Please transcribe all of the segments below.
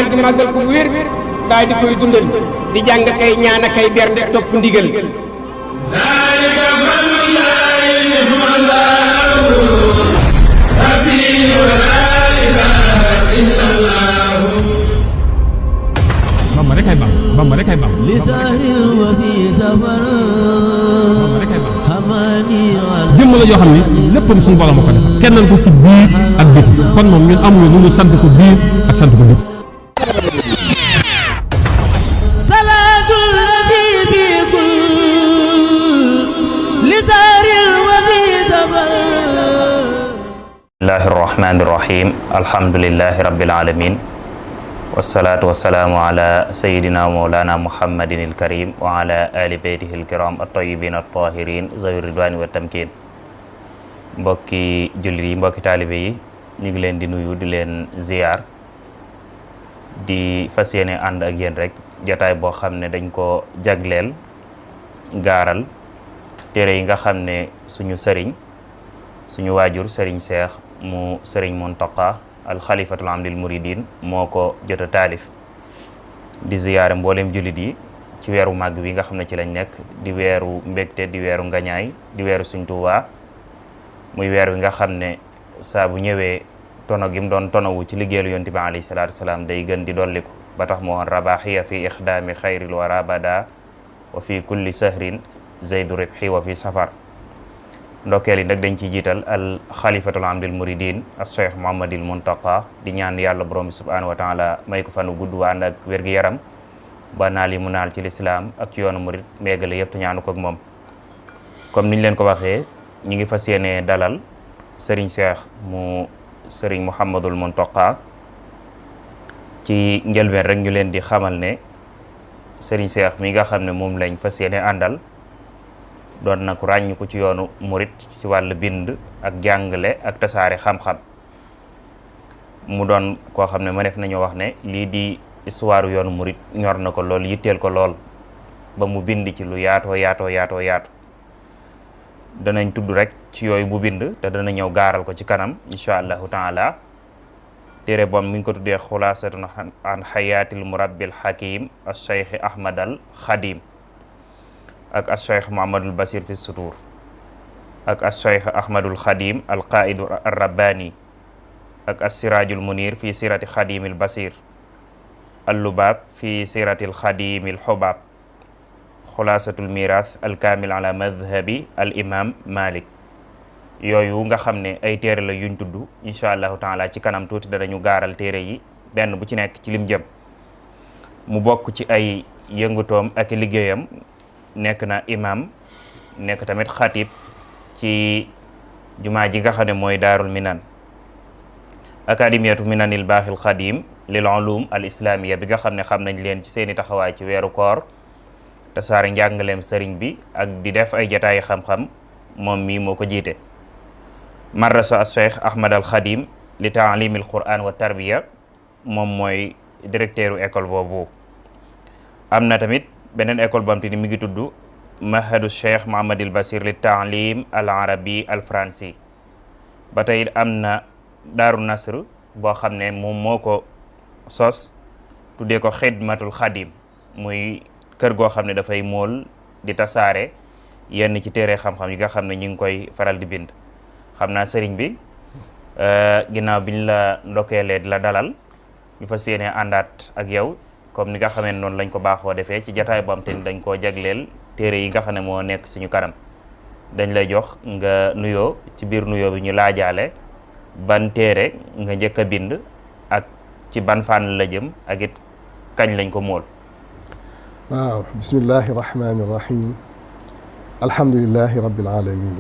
màggal gi màggal ko wér daal di koy dundal di jàng kay ñaan kay bernde topp ndigal zalika fadlullahi ni'mallahu rabbi wa la ilaha illallah Bamba rek ay Bamba Bamba rek ay Bamba li sahril wa fi safar Bamba rek ay Bamba hamani jëmm la joo xam ne léppam suñu borom a ko defal kennal ko ci biir ak biti kon moom ñun amuñu lu ñu sant ko biir ak sant ko biti salatul lazi bi kul li sahril wa fi safar bismillahi irrahmani irrahim alhamdulilahi rabbil alamin wasalaatu wasalaamu ala sayidina mawlana muhammadin ilkarim wa ala ali beytihi ilkiram at-tayyibin at-tahirin zawi ridwani wa tamkin mbokki jullit yi mbokki taalibe yi ñu ngi leen di nuyu di leen ziyaar di fas yéene ànd ak yéen rek jataay boo xam ne dañ ko jagleel gaaral téere yi nga xam ne suñu sëriñ suñu waajur sëriñ Seex mu sëriñ Muntaqa alxalifatul amdil muridin moo ko jot a taalif di ziyaare mboolem jullit yi ci weeru màgg bi nga xam ne ci lañ nekk di weeru mbégte di weeru ngañaay di weeru Sëriñ Tuubaa muy weer wi nga xam ne saa bu ñëwee tono gi mu doon tonowu ci liggéeyal yonent bi alayhi salaatu wasalaam day gën di dolliku ba tax moo rabaxiya fi ixdaami xayril wara bada wa fi kulli sahrin zaydu ribxi wa fi safar ndokkeel yi nag dañ ciy jiital al xalifatul amdil muridin as cheikh Muhammadil Muntaqa di ñaan yàlla borom bi subhanahu wa taala may ko fanu gudd wa ànd ak wér-gi-yaram ba naal yi mu naal ci lislaam ak yoonu murid méegale yëpp te ñaanu ko ak moom comme niñ leen ko waxee ñi ngi fas yéene dalal sëriñ Seex mu sëriñ Muhammadul Muntaqa ci njëlbeen rek ñu leen di xamal ne sëriñ Seex mi nga xam ne moom lañ fas yéene àndal doon na ku ràññu ko ci yoonu murit ci wàllu bind ak jàngale ak tasaare xam-xam mu doon koo xam ne mëneef nañoo wax ne lii di histoire yoonu murit ñor na ko lool yitteel ko lool ba mu bind ci lu yaatoo yaatu danañ tudd rek ci yooyu bu bind te dana ñëw gaaral ko ci kanam insha allahu taala téere boom mi ngi ko tuddee xulaasatun an xayaatil murabbil hakim as cheikh ahmad al xadim ak as cheikh Muhammadul Basir fi sutur ak as cheikh Ahmadul Xadim al qaidu ar rabbani ak as sirajul munir fi sirati xadimil basir al lubaab fi siratil xadimil xubaab xulaasatul mirath al kamil ala madhabi al imam Malik yooyu nga xam ne ay téere la yuñ tudd incha allahu taala ci kanam tuuti danañu gaaral téere yi benn bu ci nekk ci lim jëm mu bokk ci ay yëngutoom ak liggéeyam nekk na imam nekk tamit xatib ci jumaa ji nga xam ne mooy daarul minan académiatu minanil baaxil xadim lil ulum al islamia bi nga xam ne xam nañ leen ci seeni taxawaay ci weeru koor te saari njàngaleem sëriñ bi ak di def ay jataayi xam-xam moom mii moo ko jiite madrasa as cheikh ahmad al xadim li taalimil quran wa tarbiya moom mooy directeuru école boobu am na tamit beneen école bam te ni mi ngi tudd mahadu cheikh Muhammadil Basir li taalim al arabi al fransi ba tey am na daaru nasr boo xam ne moom moo ko sos tuddee ko xidmatul xadim muy kër goo xam ne dafay mool di tasaare yenn ci téere xam-xam yi nga xam ne ñu ngi koy faral di bind xam naa sëriñ bi ginnaaw biñ la ndokkeelee di la dalal ñu fas yéene àndaat ak yow comme ni nga xamee noonu lañ ko baaxoo defee ci jataay bu am te ni dañ koo jagleel téere yi nga xam ne moo nekk suñu kanam dañ lay jox nga nuyoo ci biir nuyoo bi ñu laajaale ban téere nga njëkk a bind ak ci ban fànn la jëm ak it kañ lañ ko mool. waaw bismillahi rahmani rahim alhamdulillahi rabbil alamin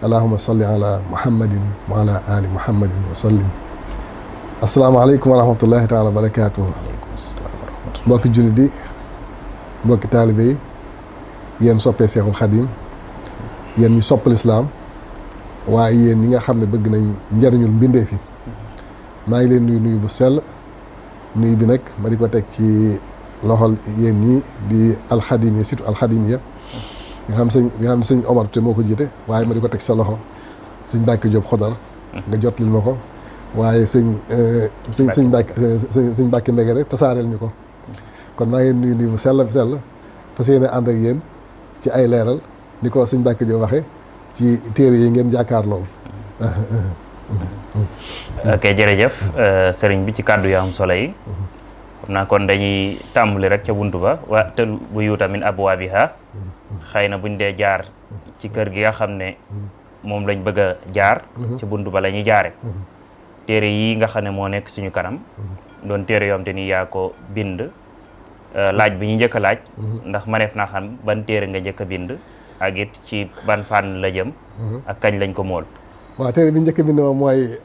allahumma salli ala muhammadin wa ala ali muhammadin wa sallim asalaamaaleykum wa rahmatullahi taala wa barakatuhu mbokki jullit yi mbokki taalibe yi yéen soppee Seexul Xadim yéen ñi sopp lislaam waaye yéen ñi nga xam ne bëgg nañ njariñul mbindee fi maa ngi leen nuyu bu sell nuyu bi nag ma di ko teg ci loxol yéen ñii di alxadimiya surtout alxadimiya nga xam ne sëñ Omar te moo ko jiite waaye ma di ko teg sa loxo sëñ Mbàkke Jóob Xodar nga jotlil ma ko waaye sëñ Mbàkke Mbege rek tasaareel ñu ko kon maa ngi nuyu bu sell fas yéene ànd ak yéen ci ay leeral ni ko sëñ Mbàkke joo waxe ci téere yi ngeen jàkkaar lool. ok jërëjëf sëriñ bi ci kàddu yu am solo yi. xam naa kon dañuy tàmbali rek ca buntu ba wa tël bu yuuta min abwaabiha xëy na buñ dee jaar ci kër gi nga xam ne moom lañ bëgg a jaar ci buntu ba la ñuy jaare téere yi nga xam ne moo nekk suñu kanam doon téere yoom te ni yaa ko bind laaj bi ñu njëkk a laaj ndax maneef naa xam ban téere nga njëkk a bind ak it ci ban fànn la jëm ak kañ lañ ko mool. waaw téere bi njëkk a bind moom mooy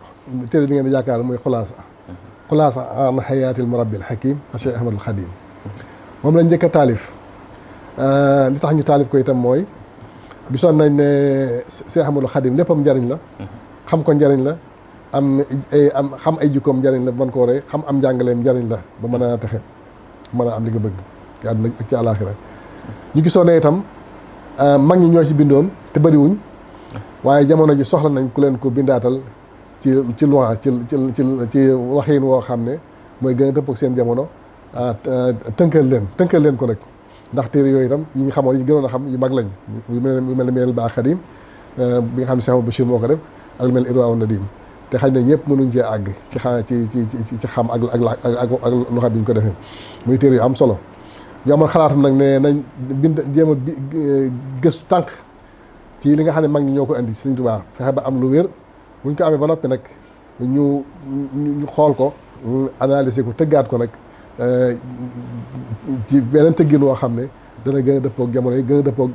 téere bi ngeen di yaakaar muy xulaasa an xayaatil murabbil hakim Cheikh Ahmadul Xadim moom lañ njëkk a taalif li tax ñu taalif ko itam mooy gisoon nañ ne Cheikh Ahmadul Xadim léppam njariñ la xam ko njariñ la xam ay jikkoom njariñ la ba mën koo rey xam am njàngaleem njariñ la ba mën a texe mën a am li nga bëgg ci àdduna ak ci àlaaxira ñu gisoon ne itam mag ñi ñoo ci bindoon te bëriwuñ waaye jamono ji soxla nañ ku leen ko bindaatal ci loi ci waxiin woo xam ne mooy gën a dëppoo ak seen jamono tënkal leen ko nag ndax téere yooyu itam yi nga xamoon yi gënoon a xam yu mag lañ yu mel ne Minanul Baaxil Xadim bi nga xam ne Cheikh Bachir moo ko def ak lu mel ne Irwaa Nadim te xëy na ñëpp mënuñ cee àgg ci xam ak loxo bi ñu ko defee muy téere yu am solo ñu amoon xalaatum nag ne nañ bind jéem a gëstu tànk ci li nga xam ne mag ñi ñoo ko indi Sëriñ Tuubaa fexe ba am lu wér buñ ko amee ba noppi nag ñu xool ko analyser ko tëggaat ko nag ci beneen tëggin woo xam ne dana gën a dëppoog jamono yi gën a dëppoog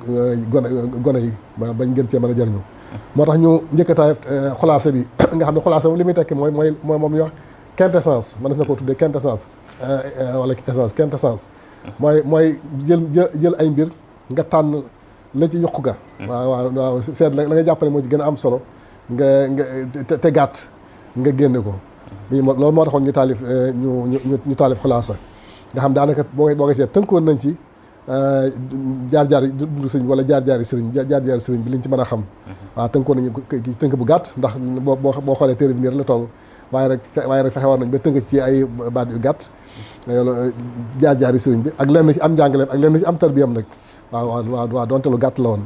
gone yi bañ gën cee mën a jariñu moo tax ñu njëkkataay xulaase bi nga xam ne xulaase li muy tekki mooy moom ñu wax quintessence mën na koo tuddee quintessence wala quintessence mooy jël ay mbir nga tànn la ci yokku ga waaw seet la nga jàpp ne moo ci gën a am solo nga te gàtt nga génne ko loolu moo taxoon ñu taalif ñu taalif xulaasa nga xam daanaka boo ko seet tënkoon nañ ci jaar-jaar yi dund sëriñ wala jaar-jaari sëriñ bi liñ ci mën a xam waaw tënkoon nañu tënk bu gàtt ndax boo xoolee téere bi nii rek la toll waaye rek fexe war nañ ba tënk ci ay baat yu gàtt jaar-jaari sëriñ bi ak lenn ci am njàngaleem ak lenn ci am tarbiyam nag waaw donte lu gàtt la woon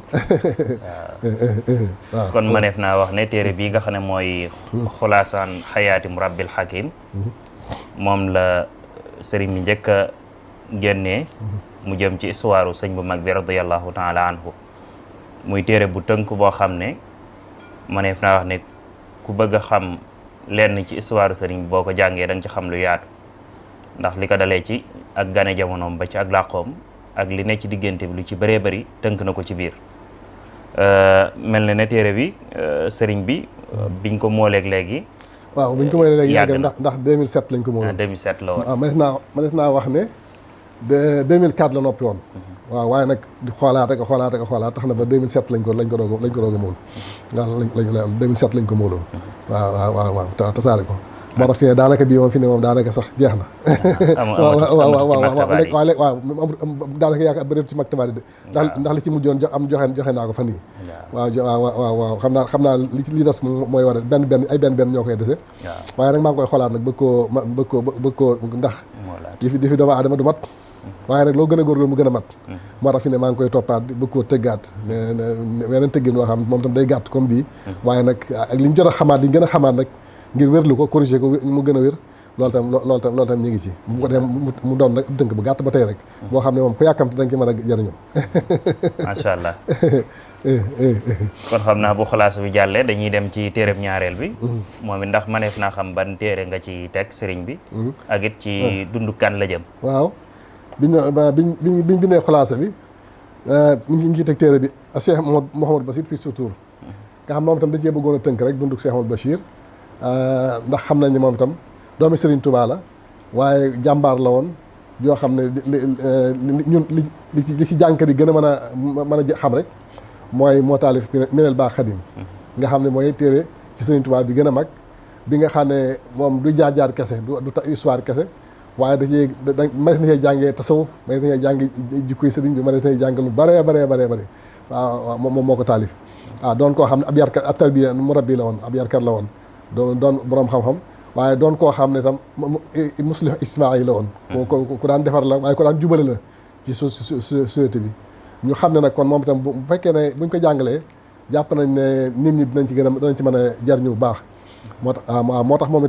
waaw kon mëneef naa wax ne téere bii nga xam ne mooy xulaasaan xayaati murabbil hakim moom la sëriñ bi njëkk a génnee mu jëm ci histoire sëñ bu mag bi radiyallahu taala anhu muy téere bu tënk boo xam ne mëneef naa wax ne ku bëgg a xam lenn ci histoire sëriñ bi boo ko jàngee da nga ci xam lu yaatu ndax li ko dalee ci ak gane jamonoom ba ci ak làqoom ak li ne ci diggante bi lu ci bëree bëri tënk na ko ci biir mel na ne téere bi sëriñ bi biñ ko mooleeg léegi waaw biñ ko mooleeg léegi yàgg ndax 2007 lañ ko mooloon 2007 la woon waaw mënees naa wax ne 2004 la noppi woon waaw waaye nag di xoolaat tax na ba 2007 lañ ko doog a mool waaw 2007 lañ ko mooloon waaw tasaare ko moo tax fi ne daanaka bii moom fi ne moom daanaka sax jeex na waaw daanaka yaakaar bëreetu ci maktaba de ndax li ci mujjoon joxe naa ko fan yi waaw xam naa li des mooy war a benn ñoo koy dese waaye nag maa ngi koy xoolaat nag bëgg koo ndax di fi doomu aadama du mat waaye nag loo gën a góorgóorlu mu gën a mat moo tax fi ne maa ngi koy toppaat bëgg koo tëggaat weneen tëggin woo xam moom tam day gàtt comme bii waaye nag ak li ñu jot a xamaat li ñu gën a xamaat nag ngir wérlu ko corriger ko mu gën a wér loolu tam ñu ngi ci bu ko defee mu doon nag dënk bu gàtt ba tey rek boo xam ne moom ku yàkkamte dañ ci mën a jëriñoo macha allah kon xam naa bu xalaas bi jàllee dañuy dem ci téereb ñaareel bi moom it ndax mëneef naa xam ban téere nga ci teg sëriñ bi ak it ci dundu kan la jëm waaw biñ bindee xalaasa bi mi ngi teg téere bi Cheikh Mouhamadou Bachir fii surtout nga xam moom itam dañ cee bëggoon a tënk rek dunduk Cheikh Mouhamadou Bachir ndax xam nañ ne moom itam doomi Serigne Touba la waaye jàmbaar la woon yoo xam ne ñun li ci jànkat yi gën a mën a xam rek mooy moo taalif Minanul Baaxil Xadim nga xam ne mooy téere ci Serigne Touba bi gën a mag bi nga xam ne moom du jaar kese du histoire kese waaye mënees na cee jàngee tasawuf mënees na cee jàngi jikkoy sëriñ bi mënees na cee jàng lu bare waaw moom moo ko taalif doon koo xam ne ab yarkat ab tarbiya murabbi la woon ab yarkat la woon doon boroom xam-xam waaye doon koo xam ne tam muslih ijtimaai la woon ku daan defar la waaye ku daan jubale la ci société bi ñu xam ne nag kon moom itam bu fekkee ne buñ ko jàngalee jàpp nañ ne nit ñi dinañ ci mën a jariñu bu baax moo tax moom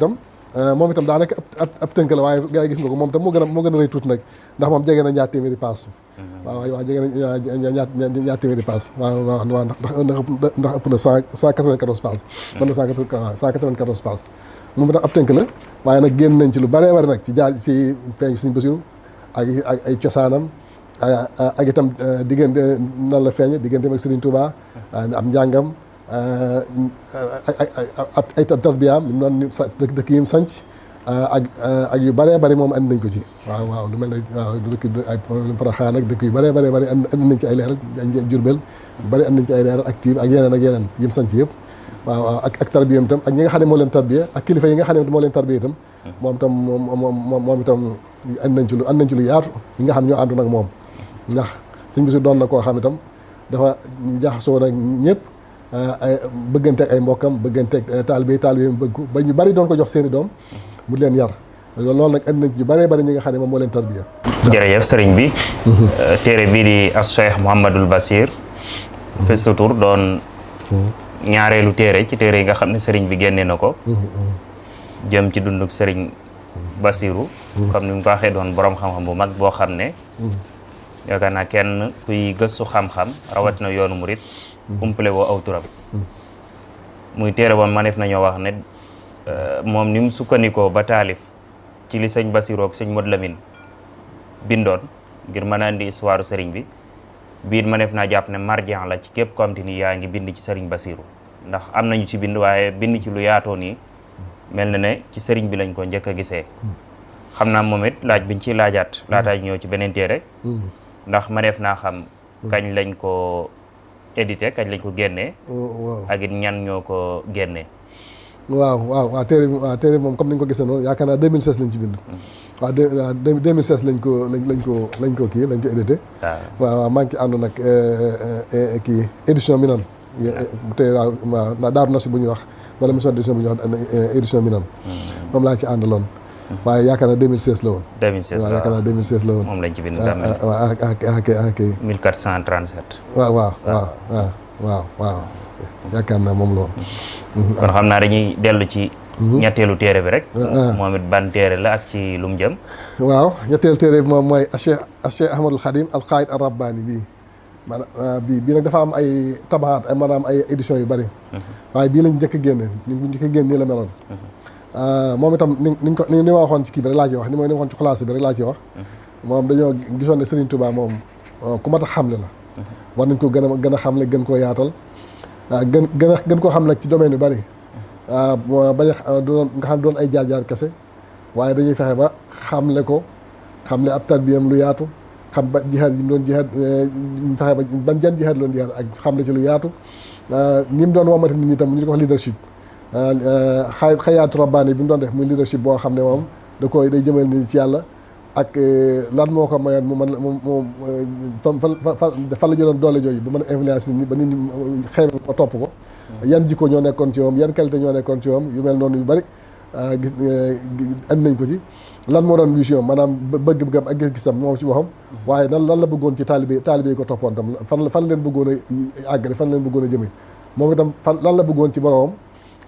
itam daanaka ab tënk la waaye gars yi gis nga ko moom itam moo gën a rëy tuuti nag ndax moom jege na ñaar téeméeri paas waaw jege na ñaar téeméeri paas waaw ndax ëpp na 194 paas mën na 194 paas moom itam ab tënk la waaye nag génn nañ ci lu bëree bëri nag ci jaar ci feeñ Sëriñ Basiru ak ay cosaanam ak itam diggante nan la feeñ digganteem ak Serigne Touba am njàngam ay tarbiyaam li mu doon dëkk yi mu sanc ak yu bëree bëri moom andi nañ ko ci waaw lu mel ne waaw dëkk ay Porokhane ak dëkk yu bëree bëri andi nañ ci ay leeral Jurbel yu bëri andi nañ ci ay leeral ak Tiib ak yeneen yi mu sanc yëpp waaw ak tarbiyam itam ak ñi nga xam ne moo leen tarbiya ak kilifa yi nga xam ne moo leen tarbiya itam moom itam andi nañ ci lu yaatu yi nga xam ne ñoo àndoon ak moom ndax Sëriñ Basiru doon na koo xam itam dafa jaxasoo nag ñëpp bëggante ak ay mbokkam bëggante ak taalibe bëgg ko ba ñu bari doon ko jox seeni doom mu leen yar loolu nag andi nañ ñu bëree bëri ñi nga xam ne moom moo leen tarbiya. jërëjëf sëriñ bi. téere bii di Cheikh Mouhamadul Bachir. fi sutur doon ñaareelu téere ci téere yi nga xam ne sëriñ bi génne na ko. jëm ci dunduk sëriñ Basiru. comme ni mu ko waxee doon borom xam-xam bu mag boo xam ne. yaakaar naa kenn kuy gëstu xam-xam rawatina yoonu murit umpale woo aw turam muy téere ba maneef nañoo wax ne moom ni mu sukkandikoo ba taalif ci li sëñ Basiru ak sëñ Modou Lamine bindoon ngir mën a indi histoire sëriñ bi biir maneef naa jàpp ne marjan la ci képp ko am te ni yaa ngi bind ci sëriñ Basiru ndax am nañu ci bind waaye bind ci lu yaatoo nii mel na ne ci sëriñ bi lañ ko njëkk a gisee xam naa moom it laaj biñ ciy laajaat laataay ñëw ci beneen téere ndax maneef naa xam kañ lañ ko édité kañ lañ ko génnee ak it ñan ñoo ko génnee waaw téere moom comme ni nga ko gisee noonu yaakaar naa 2016 lañ ci bind waaw 2016 lañ ko édité waaw maa ngi ci àndoon nag kii édition Minan te waaw Daaru Nafsi bu ñuy wax wala mission d'édition bu ñuy wax édition Minan moom laa ci àndaloon waaye yaakaar naa 2016 la woon. 2016 waaw yaakaar naa 2016 la woon. moom lañ ci bind daa mel. ok 1437. waaw yaakaar naa moom la woon. kon xam naa dañuy dellu ci. ñetteelu téere bi rek. moom it ban téere la ak ci lu mu jëm. waaw ñetteelu téere bi moom mooy Cheikh Ahmadul Khadim al Qaid ar Rabbani bii maanaam bii nag dafa am ay tabaxaat ay maanaam ay éditions yu bari. waaye bii lañ njëkk a génne nii la meloon. moom itam ni ma waxoon ci kii bi rek laa ci wax ni ma waxoon ci xulaas bi rek laa ci wax moom dañoo gisoon ne Serigne Touba moom ku mat a xamle la war nañ ko gën a xamle gën koo yaatal gën koo xam nag ci domaine yu bari bañ a doon nga xam doon ay jaar-jaar kese waaye dañuy fexe ba xamle ko xamle ab tarbiyam lu yaatu xam ba jihaad yi mu doon jihaad fexe ba ban jan jihaad loon jihaad ak xamle ci lu yaatu ni mu doon womate nit ñi tam ñu ko wax leadership xayaatu rabbaani bi mu doon def muy leadership boo xam ne moom day jëmal nit ci yàlla ak lan moo ko mayoon mu mën moom fan la jëloon doole jooju ba mën a influence nit ñi ba nit ñi xeebe ko topp ko yan jikko ñoo nekkoon ci moom yan qualité ñoo nekkoon ci moom yu mel noonu yu bari gis andi nañ ko ci lan moo doon vision maanaam bëgg-bëggam ak gis-gisam moom ci waxam waaye lan la bëggoon ci taalibe yi ko toppoon tam fan leen bëggoon a àggale fan leen bëggoon a jëme moom itam lan la bëggoon ci boromam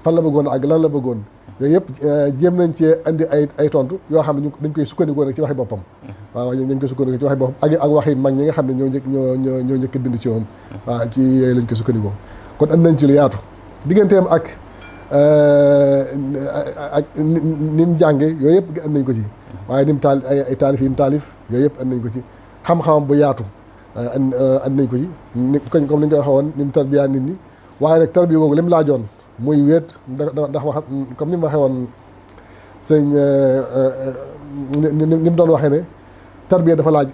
fan la bëggoon ak lan la bëggoon yooyu yëpp jéem nañ cee andi ay tontu yoo xam ne dañ koy sukkandikoo nag ci waxi boppam waaw dañ koy sukkandikoo ci waxi boppam ak waxi mag ñi nga xam ne ñoo njëkk bind ci moom waaw ci yooyu lañ koy sukkandikoo kon andi nañ ci lu yaatu digganteem ak ni mu jànge yooyu yëpp andi nañ ko ci waaye ni mu ay taalif yi mu taalif yooyu yëpp andi nañ ko ci xam-xamam bu yaatu andi nañ ko ci comme ni ñu koy waxee woon ni mu tarbiyaa nit ñi waaye nag tarbiya googu li mu laajoon muy wéet ndax wax comme ni mu waxee woon sëñ ni mu doon waxee ne tarbiya dafa laaj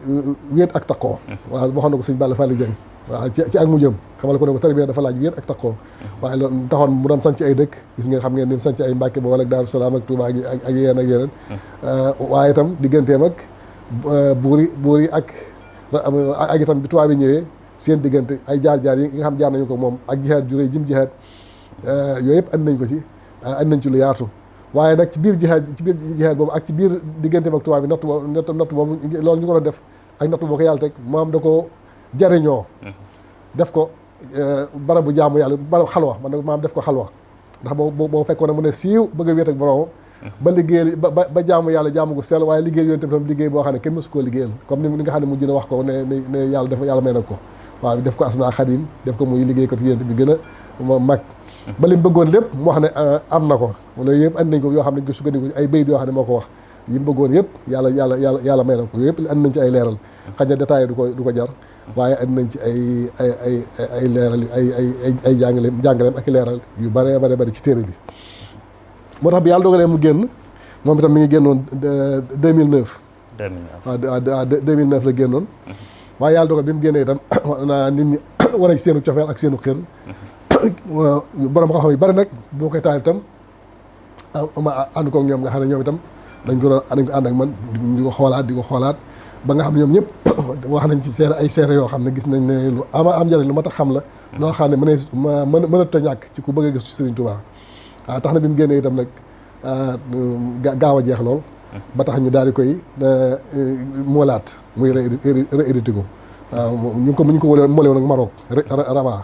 wéet ak takkoo waaw waxoon na ko sëñ Balla Fally Dieng waaw ci ak mu jëm xamal ko ne ko tarbiya dafa laaj wéet ak takkoo waaye loolu taxoon mu doon sanc ay dëkk gis ngeen xam ngeen ni mu sanc ay Mbàkke ba wala ak Daaru Salaam ak Touba ak yeneen waaye itam digganteem ak buur yi ak itam bi tubaab bi ñëwee seen diggante ay jaar-jaar yi nga xam jaar nañu ko moom ak jihaad ju rëy jim jihaad yooyu yëpp andi nañ ko ci andi nañ ci lu yaatu waaye nag ci biir jihaad boobu ak ci biir digganteem ak tubaab bi natt boobu loolu ñu ko doon def ak natt boo ko yàlla teg maam da ko jariñoo def ko barabu jaamu yàlla barab xalwa man maam def ko xalwa ndax boo fekkoon ne mu ne siiw bëgg a wéet ak boromam ba liggéey ba jaamu yàlla jaamu gu sell waaye liggéey yoon tam liggéey boo xam ne kenn mësu koo liggéeyal comme ni nga xam ne mujj na wax ko ne yàlla may na ko waaw def ko asna xadim def ko muy liggéey ko yéen bi gën a mag ba li mu bëggoon lépp mu wax ne am na ko loolu yëpp andi nañ ko yoo xam ne ñu sukkandiku ay bayit yoo xam ne moo ko wax yi mu bëggoon yëpp yàlla may na ko yooyu yëpp andi nañ ci ay leeral xëy na détail du ko jar waaye andi nañ ci ay leeral ay jàngaleem ak i leeral yu bare ci téere bi moo tax bi yàlla dogalee mu génn moom itam mi ngi génnoon 2009 waaw 2009 la génnoon waaye yàlla dogal bi mu génnee itam nit ñi war a ci seenu cofeel ak seenu xër borom xam-xam yu bari nag boo koy taal itam ma ànd koog ñoom nga xam ne ñoom itam dañ ko ànd ak man di ko xoolaat ba nga xam ne ñoom ñëpp wax nañ ci ay seere yoo xam ne gis nañ ne lu am njëriñ lu mat a xam la loo xam ne mënatu a ñàkk ci ku bëgg a gëstu Serigne Touba waaw tax na bi mu génnee itam nag gaaw a jeex lool ba tax ñu daal di koy moolaat muy réédité ko waaw ñu ngi ko moole woon ak Maroc Rabat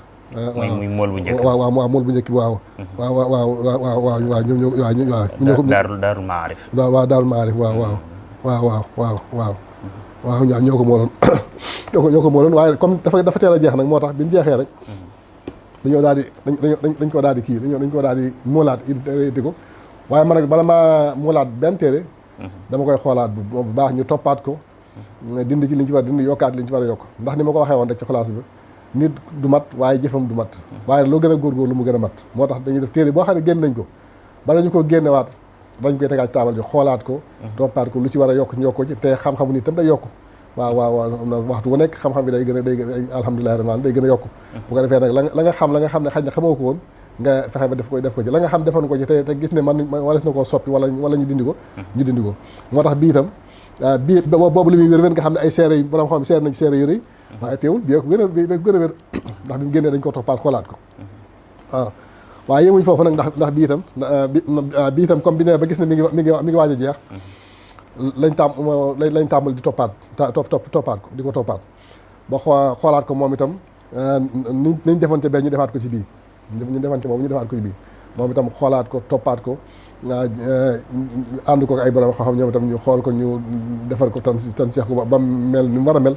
muy mool bu njëkk waaw mool bu njëkk bi waaw ñoo daarul maarif waaw daarul maarif waaw ñoo ko mooloon ñoo ko mooloon waaye comme dafa teel a jeex nag moo tax bi mu jeexee rek dañoo daal di dañ koo daal di kii dañ koo daal di moolaat di ko waaye man nag bala maa moolaat benn téere dama koy xoolaat bu baax ñu toppaat ko dindi ci liñ ci war dindi yokkaat liñ ci war a yokk ndax ni ma ko waxee woon rek ci xalaas bi nit du mat waaye jëfam du mat waaye loo gën a góorgóorlu mu gën a mat moo tax dañuy def téere boo xam ne génn nañ ko bala ñu ko génnewaat dañ koy tegaat ci taabal bi xoolaat ko toppaat ko lu ci war a yokk ñu yokk ko ci te xam-xamu nit tam day yokk waaw waxtu wu nekk xam-xam bi day gën a alhamdulilah rabbil day gën a yokk bu ko defee nag la nga xam ne xaj na xamoo ko woon nga fexe ba def ko ci la nga xam defoon ko ci te gis ne man wares na koo soppi wala ñu dindi ko moo tax bii itam bii boobu li muy wér nga xam ne ay seere yi borom xam seere nañ seere yu rëy waaye teewul bii ko gën a wér ndax bi mu génnee dañ ko toppaat xoolaat ko waaw waaye yemuñ foofu nag ndax bii itam comme bi ne ba gis ne mi ngi waaj a jeex lañ tàmbal di toppaat ko di ko toppaat ba xoolaat ko moom itam niñ defante bee ñu defaat ko ci bii ñu defante moom ñu defaat ko ci bii moom itam xoolaat ko toppaat ko ànd ko ay borom xam ñoom itam ñu xool ko ñu defar ko tan seex ko ba mel ni mu war a mel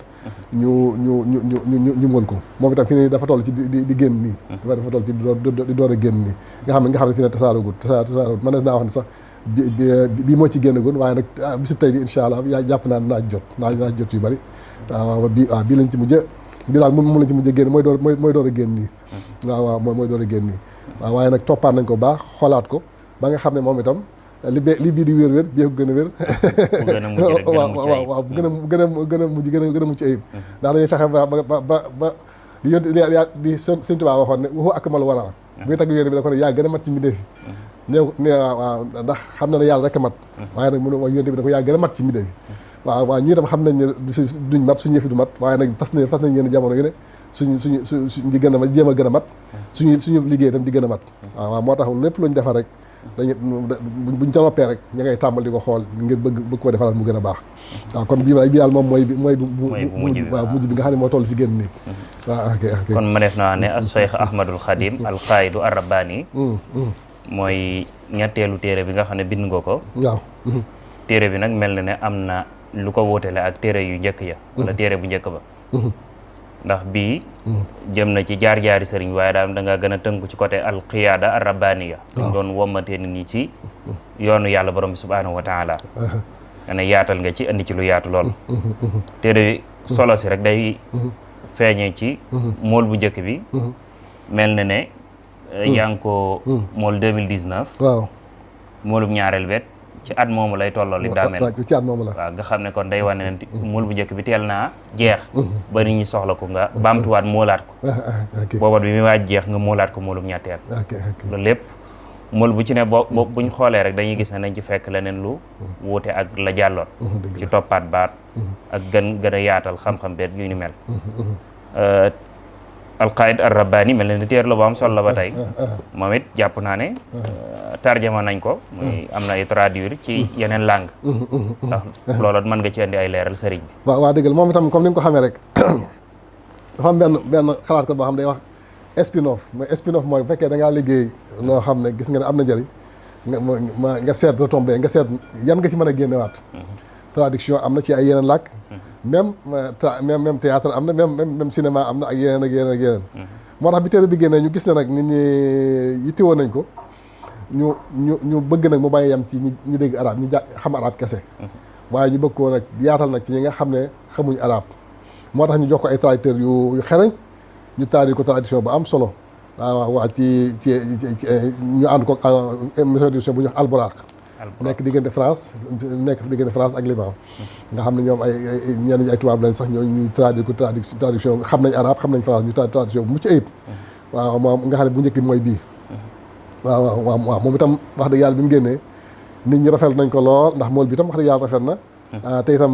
ñu mën ko moom itam fi ne dafa toll ci di génn nii dafa toll ci di door a génn nii nga xam ne fi ne tasaaroogut man naa wax ne sax bii moo ci génn gon waaye nag bisub tey bi incha allah jàpp naa naa jot yu bari waaw bii lañ ci mujj bii daal moom lañ ci mujj génn mooy door a génn nii waaw mooy door a génn nii waaw waaye nag toppaat nañ ko baax xoolaat ko ba nga xam ne moom itam li bii di wér bii ko gën a wér waaw gën a mucc ayib ndax dañuy fexe ba di Sëñ Tuubaa waxoon ne waxu ak mal war a bu ñu tagg wér bi da ko ne yaa gën a mat ci mbindéef yi waaw ndax xam na ne yàlla rek a mat waaye nag mënu wax yonte bi da ko yaa gën a mat ci mbindéef yi waaw ñu itam xam nañ ne duñ mat suñu yëfi du mat waaye nag fas nañ yéen jamono yu ne suñ di gën a mat jéem a gën a mat suñu liggéey itam di gën a mat waaw moo tax lépp luñ defar rek buñ ca noppee rek ña ngay tàmbal di ko xool ngir bëgg ko defaraat mu gën a baax waaw kon bii daal moom mooy mujj bi nga xam ne moo toll si génn nii waaw ok kon ma def naa ne Cheikh Ahmadul Khadim al Qaidu ar Rabbani mooy ñetteelu téere bi nga xam ne bind nga ko waaw téere bi nag mel na ne am na lu ko wóotale ak téere yu njëkk ya wala téere bu njëkk ba ndax bii jëm na ci jaar-jaari sëriñ waaye daal da nga gën a tënku ci côté al qiyaada ar rabbaniya dañ doon wommatee nit ñi ci yoonu yàlla borom bi subhaanahu wa taala nga ne yaatal nga ci indi ci lu yaatu lool téere bi solo si rek day feeñee ci mool bu njëkk bi mel na ne yaa ngi ko mool 2019 waaw moolub ñaareel bet ci at moomu lay tolloo li daa mel ci at moomu la waaw nga xam ne kon day wane ne mool bu njëkk bi teel naa jeex ba nit ñi soxla ko nga baamtuwaat moolaat ko boobat bi muy waaj jeex nga moolaat ko moolub ñetteel loolu lépp mool bu ci ne buñ xoolee rek dañuy gis ne dañ ci fekk leneen lu wuute ak la jàlloon ci toppaat baat ak gën a yaatal xam-xam beet yu ni mel alqaid ar rabbani mel ne ni téer la bu am solo la ba tey moom it jàpp naa ne tarjama nañ ko muy am na ay traduire ci yeneen langue ndax loola mën nga ci andi ay leeral sëriñ bi. waaw dëgg la moom itam comme ni nga ko xamee rek dafa am benn xalaat ko boo xam day wax spin-off mooy bu fekkee da ngaa liggéey loo xam ne gis nga ne am na njëriñ nga seet retombé nga seet yan nga ci mën a génnewaat. traduction am na ci ay yeneen làkk. même théâtre am na même cinéma am na ak yeneen. moo tax bi téere bi génnee ñu gis ne nag nit ñi yittewoo nañ ko ñu bëgg nag mu bañ a yem ci ñi dégg arab ñi xam arab kese. waaye ñu bëgg koo nag yaatal nag ci ñi nga xam ne xamuñ arab moo tax ñu jox ko ay traducteurs yu xereñ ñu traduire ko traduction bu am solo waaw ci ñu ànd ko maison d'édition bu ñu wax Alburaq nekk diggante France ak Liban nga xam ne ñoom ñenn ñi ay tubaab lañ sax ñu traduire ko traduction xam nañ arabe xam nañ France ñu traduction bu mucc ayib waaw moom nga xam ne bu njëkk bi mooy bii waaw moom itam wax dëgg yàlla bi mu génnee nit ñi rafetlu nañ ko lool ndax mool bi itam wax dëgg yàlla rafet na te itam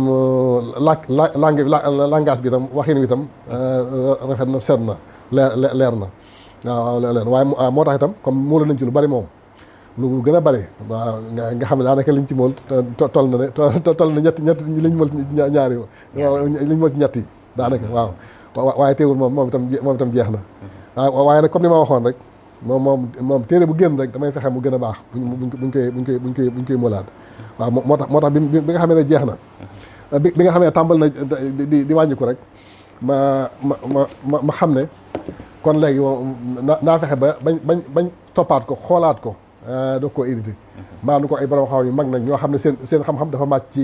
langage bi itam waxin wi itam rafet na seet na leer na waaw leer waaye moo tax itam comme moolu nañ ci lu bari moom lu gën a bari waaw nga xam ne daanaka liñ ci mool toll na ñett liñ mool ñaari liñ mool ci ñett yi daanaka waaw waaye teewul moom itam jeex na waaye nag comme ni ma waxoon rek moom téere bu génn rek damay fexe mu gën a baax buñ koy moolaat waaw moo tax bi nga xamee ne jeex na bi nga xamee ne tàmbal na di wàññiku rek ma xam ne kon léegi naa fexe ba bañ toppaat ko xoolaat ko doog koo édité maanaam ko ay borom xam yu mag nag ñoo xam ne seen xam-xam dafa màcc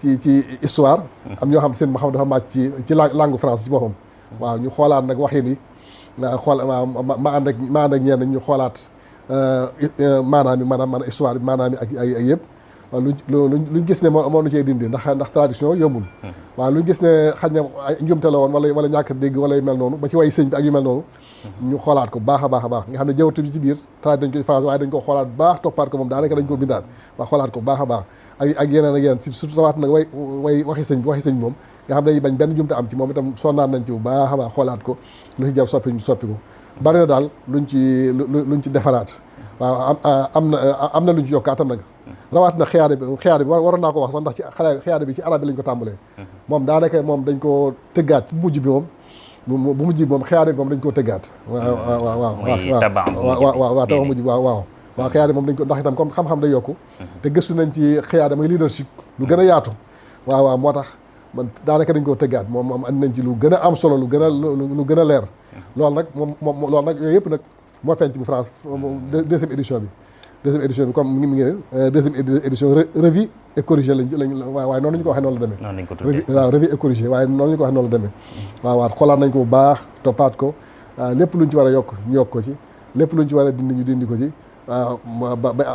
ci histoire am ñoo xam ne seen xam dafa màcc ci langue France ci boppam waaw ñu xoolaat nag waxin yi ma ànd ak ñenn ñu xoolaat maanaam histoire bi maanaam ak yëpp luñ gis ne moo nu cee dindi ndax tradition yombul waaw luñ gis ne xaj na njumte la woon wala ñàkk dégg wala yu mel noonu ba ci way sëñ bi ak yu mel noonu ñu xoolaat ko baax a baax nga xam ne jawatu bi ci biir traduit dañ ko français waaye dañ ko xoolaat baax toppaat ko moom daanaka dañ ko bindaat waaw xoolaat ko baax a baax ak yeneen surtout rawaat nag way waxi sëñ bi moom nga xam ne dañuy bañ benn jumte am ci moom itam sonnaat nañ ci bu baax a baax xoolaat ko lu ci jar soppi ñu soppi ko bari na daal luñ ci defaraat waaw am na luñ ci yokkaatam nag rawaat na xiyaade bi waroon naa ko wax sax ndax ci xiyaade bi ci arab bi lañ ko tàmbalee moom daanaka moom dañ koo tëggaat ci mujj bi moom bu mujj bi moom xiyaade bi moom dañ koo tëggaat waaw tabax mujj bi waaw xiyaade moom dañ ko ndax itam comme xam-xam day yokku te gëstu nañ ci xiyaade mooy leadership lu gën a yaatu waaw moo tax man daanaka dañ koo tëggaat moom andi nañ ci lu gën a am solo lu gën a leer loolu nag loolu nag yooyu yëpp nag moo feeñ ci bu France deuxième édition bi comme mi ngi deuxième édition revue et corrigé lañ waaye noonu la ñu ko waxee noonu la demee waaw revue et corrigé waaye noonu la ñu ko waxee noonu la demee waaw xoolaat nañ ko bu baax toppaat ko lépp luñ ci war a yokk ñu yokk ko ci lépp luñ ci war a dindi ñu dindi ko ci waaw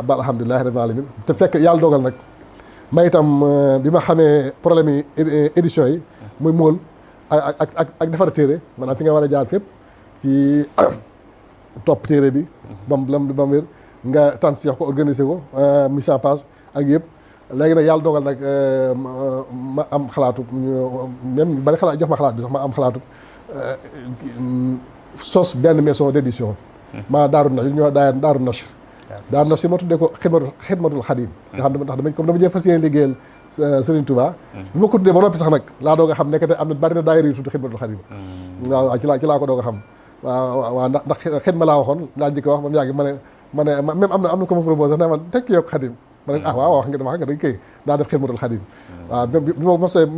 ba alhamdulilahi rabbil alamin te fekk yàlla dogal nag may itam bi ma xamee problème yi édition yi muy mool ak defar téere maanaam fi nga war a jaar fépp ci topp téere bi bam wér nga tànn si yox ko organiser ko mise en page ak yëpp léegi nag yàlla dogal nag ma am xalaatu même bari xalaat jox ma xalaat bi sax ma am xalaatu sos benn maison d'édition maa daaru nashr ma tuddee ko xidmatul xadim nga xam ne ndax dama comme dama jee fas yéene liggéeyal Serigne Touba bi ma ko tuddee ba noppi sax nag laa doog a xam nekkate am na bari na daayira yu tudd xidmatul xadim waaw ci laa ko doog a xam waaw ndax xidma laa waxoon laa njëkk wax ba mu yàgg ma ne même am na ko ma proposé sax ne ma tekki yokk xadim ma ne waaw wax nga dañ koy daa def xidmatul xadim waaw bi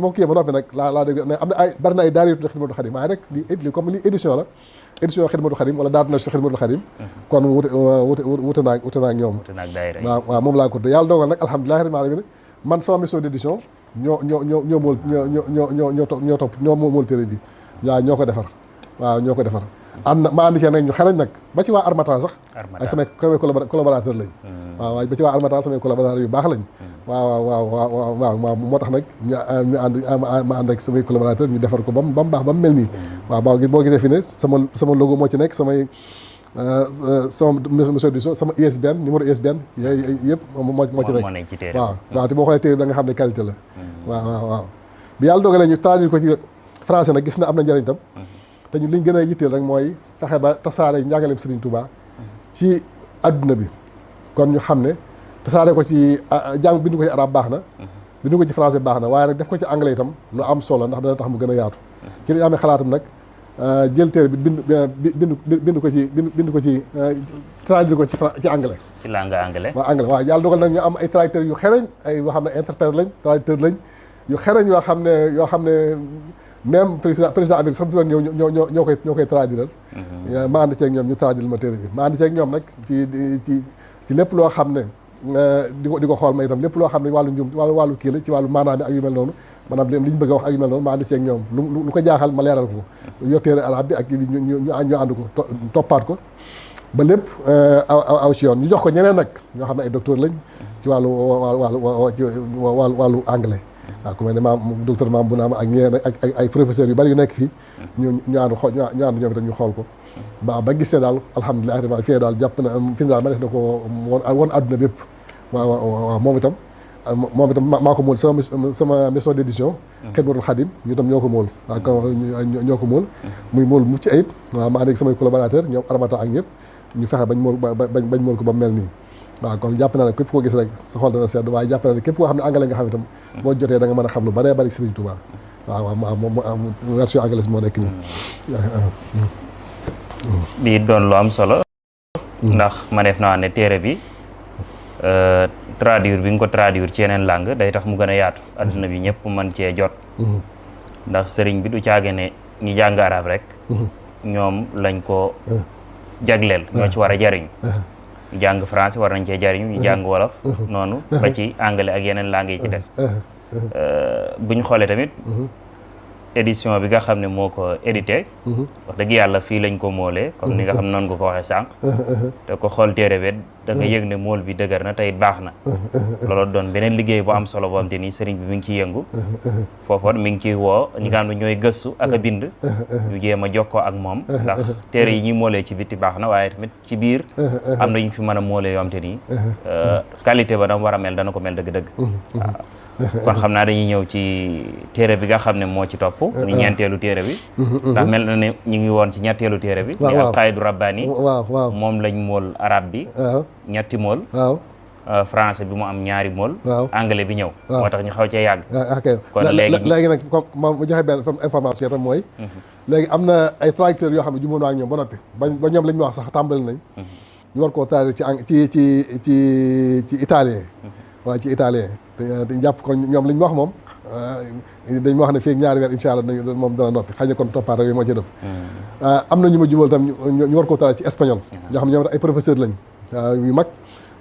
ma kii ba noppi nag laa dégg ne am na bari na ay daara yu tudd xidmatul xadim waaye rek li comme li édition la édition xidmatul xadim wala daara na si xidmatul xadim kon wute naag ñoom waaw moom laa ko tuddee yàlla dogal nag alhamdulilahi rabbil alamin man sama mission d'édition ñoo mool téere bi waaw ñoo ko defar ma ànd ci nag ñu xarañ nag ba ci waa Harmattan sax ay samay collaborateur lañ waaw ba ci waa Harmattan samay collaborateur yu baax lañ waaw moo tax nag ñu ànd ak samay collaborateur ñu defar ko ba mu baax ba mu mel nii waaw boo gisee fi ne sama logo moo ci nekk sama monsieur d'édition sama ISBN numéro ISBN yooyu yëpp moo ci nekk waaw te boo xoolee téere da nga xam ne qualité la waaw bi yàlla dogalee ñu traduire ko ci français nag gis na am na njëriñ tam te ñu liñ gën a yitteel rek mooy fexe ba tasaare njàngaleem Serigne Touba ci adduna bi kon ñu xam ne tasaare ko ci jàng bindu ko ci arab baax na bindu ko ci français baax na waaye nag def ko ci anglais itam lu am solo ndax dana tax mu gën a yaatu ci lañ amee xalaatam nag jël téere bi bind ko ci traduire ko ci anglais ci langue anglais waaw yàlla dogal nag ñu am ay traducteurs yu xereñ ay yoo xam ne interprète lañ traducteur lañ yu xereñ yoo xam ne même président Amérique sax fi doon ñëw ñoo koy traduire ma ànd ceeg ñoom ñu traduire ma téere bi ma ànd ceeg ñoom nag ci lépp loo xam ne di ko xool ma itam lépp loo xam ne wàllu njum wàllu kii la ci wàllu maanaam bi ak yu mel noonu maanaam li ñu bëgg a wax ak yu mel noonu ma ànd ceeg ñoom lu ko jaaxal ma leeral ko yor téere arab bi ak ñu ànd ko toppaat ko ba lépp aw ci yoon ñu jox ko ñeneen nag ñoo xam ne ay docteur lañ ci wàllu anglais waaw ku mel ne docteur maam bu naam ak ñeneen ak ay professeurs yu bari yu nekk fii ñu ànd ñoom itam ñu xool ko ba gis ne daal alhamdulilah rabbil fii daal jàpp na fi daal ma def na ko woon àdduna bépp waaw moom itam maa ko móol sama maison d'édition Xidmatul Xadim ñu itam ñoo ko móol waaw ñoo ko móol muy móol mu ci ayib waaw ma ànd ak samay collaborateur ñoom Armata ak ñëpp ñu fexe bañ móol ko ba mel nii waaw kon jàpp naa ne képp koo gis rek sa xol dana sedd waaye jàpp naa ne képp koo xam ne anglais nga xam itam boo jotee da nga mën a xam lu bëree bëri Serigne Touba waaw moom version anglaise moo nekk nii bii doon lu am solo ndax ma def naa ne téere bi traduire bi nga ko traduire ci yeneen langue day tax mu gën a yaatu adduna bi ñëpp mën cee jot ndax sëriñ bi du caage ne ñi jàng arab rek ñoom lañ ko jagleel ñoo ci war a jariñu ñu jàng français war nañ cee jariñu ñu jàng wolof noonu ba ci anglais ak yeneen langue yi ci des bu ñu xoolee tamit édition bi nga xam ne moo ko édité wax dëgg yàlla fii lañ ko moolee comme ni nga xam ne noonu nga ko waxee sànq te ko xool téere bi da nga yëg ne mool bi dëgër na tey baax na loolu doon beneen liggéey bu am solo boo xam te ni sëriñ bi mi ngi ciy yëngu foofoon mi ngi ciy woo ñi nga xam ne ñooy gëstu ak a bind ñu jéem a jokkoo ak moom ndax téere yi ñuy moolee ci biti baax na waaye tamit ci biir am na ñu fi mën a moolee yoo xam te ni qualité ba dam war a mel dana ko mel dëgg-dëgg waaw kon xam naa dañuy ñëw ci téere bi nga xam ne moo ci topp ni ñeenteelu téere bi ndax mel na ne ñu ngi woon ci ñetteelu téere bi ni Alqaïdu Rabbaani waaw moom lañ mool arabe bi ñetti mool français bi mu am ñaari mool anglais bi ñëw moo tax ñu xaw cee yàgg kon léegi nag ma joxe benn information tam mooy léegi am na ay traducteurs yoo xam ne jumoon ak ñoom ba noppi ba ñoom lañ wax sax tàmbali nañ ñu war koo traduire ci italien waaw ci italien te jàpp kon ñoom li ñu wax moom dañ wax ne fii ak ñaari weer incha allah moom dana noppi xëy na kon toppaat yooyu moo ci def am na ñu ma jubal tam ñu war koo taal ci espagnol ñoo xam ne ñoom ay professeur lañ yu mag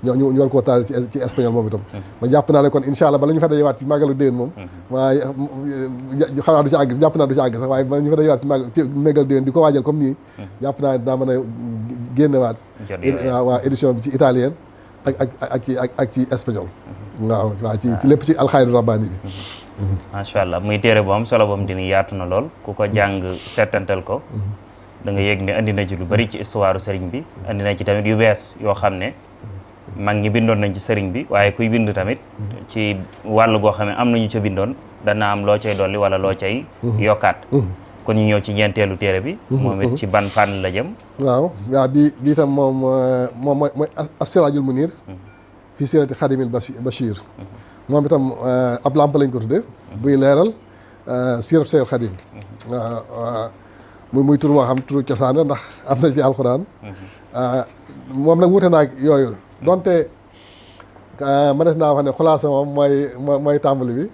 ñu war koo taal ci espagnol moom itam ma jàpp naa ne kon incha allah bala ñu fa dajewaat ci màggalu déwén moom waaye xam naa du ci àgg jàpp naa du ci àgg sax waaye bala ñu fa dajewaat ci màggalu déwén di ko waajal comme nii jàpp naa ne dinaa mën a génnewaat waa édition bi ci italienne ak ci espagnol waaw ci lépp ci Alqaïdu Rabbaani bi macha allah muy téere bu am solo bam dini yaatu na lool ku ko jàng settantal ko da nga yëg ne andi na ci lu bari ci histoire sëriñ bi andi na ci tamit yu bees yoo xam ne mag ñi bindoon nañ ci sëriñ bi waaye kuy bind tamit ci wàll goo xam ne am nañu ca bindoon dana am loo cay dolli wala loo cay yokkaat kon ñu ñëw ci ñeenteelu téere bi moom it ci ban fànn la jëm waaw bi tam moom mooy As-Siraajul Muniir fii siirati Xaadimil Bachir moom itam ab lamp lañ ko tudde buy leeral siiratu Seydil Xaadim muy tur boo xam turu cosaan ndax am na ci alxuraan moom nag wuute naag yooyu donte ma def naa wax ne xulaasa moom mooy tàmbali bi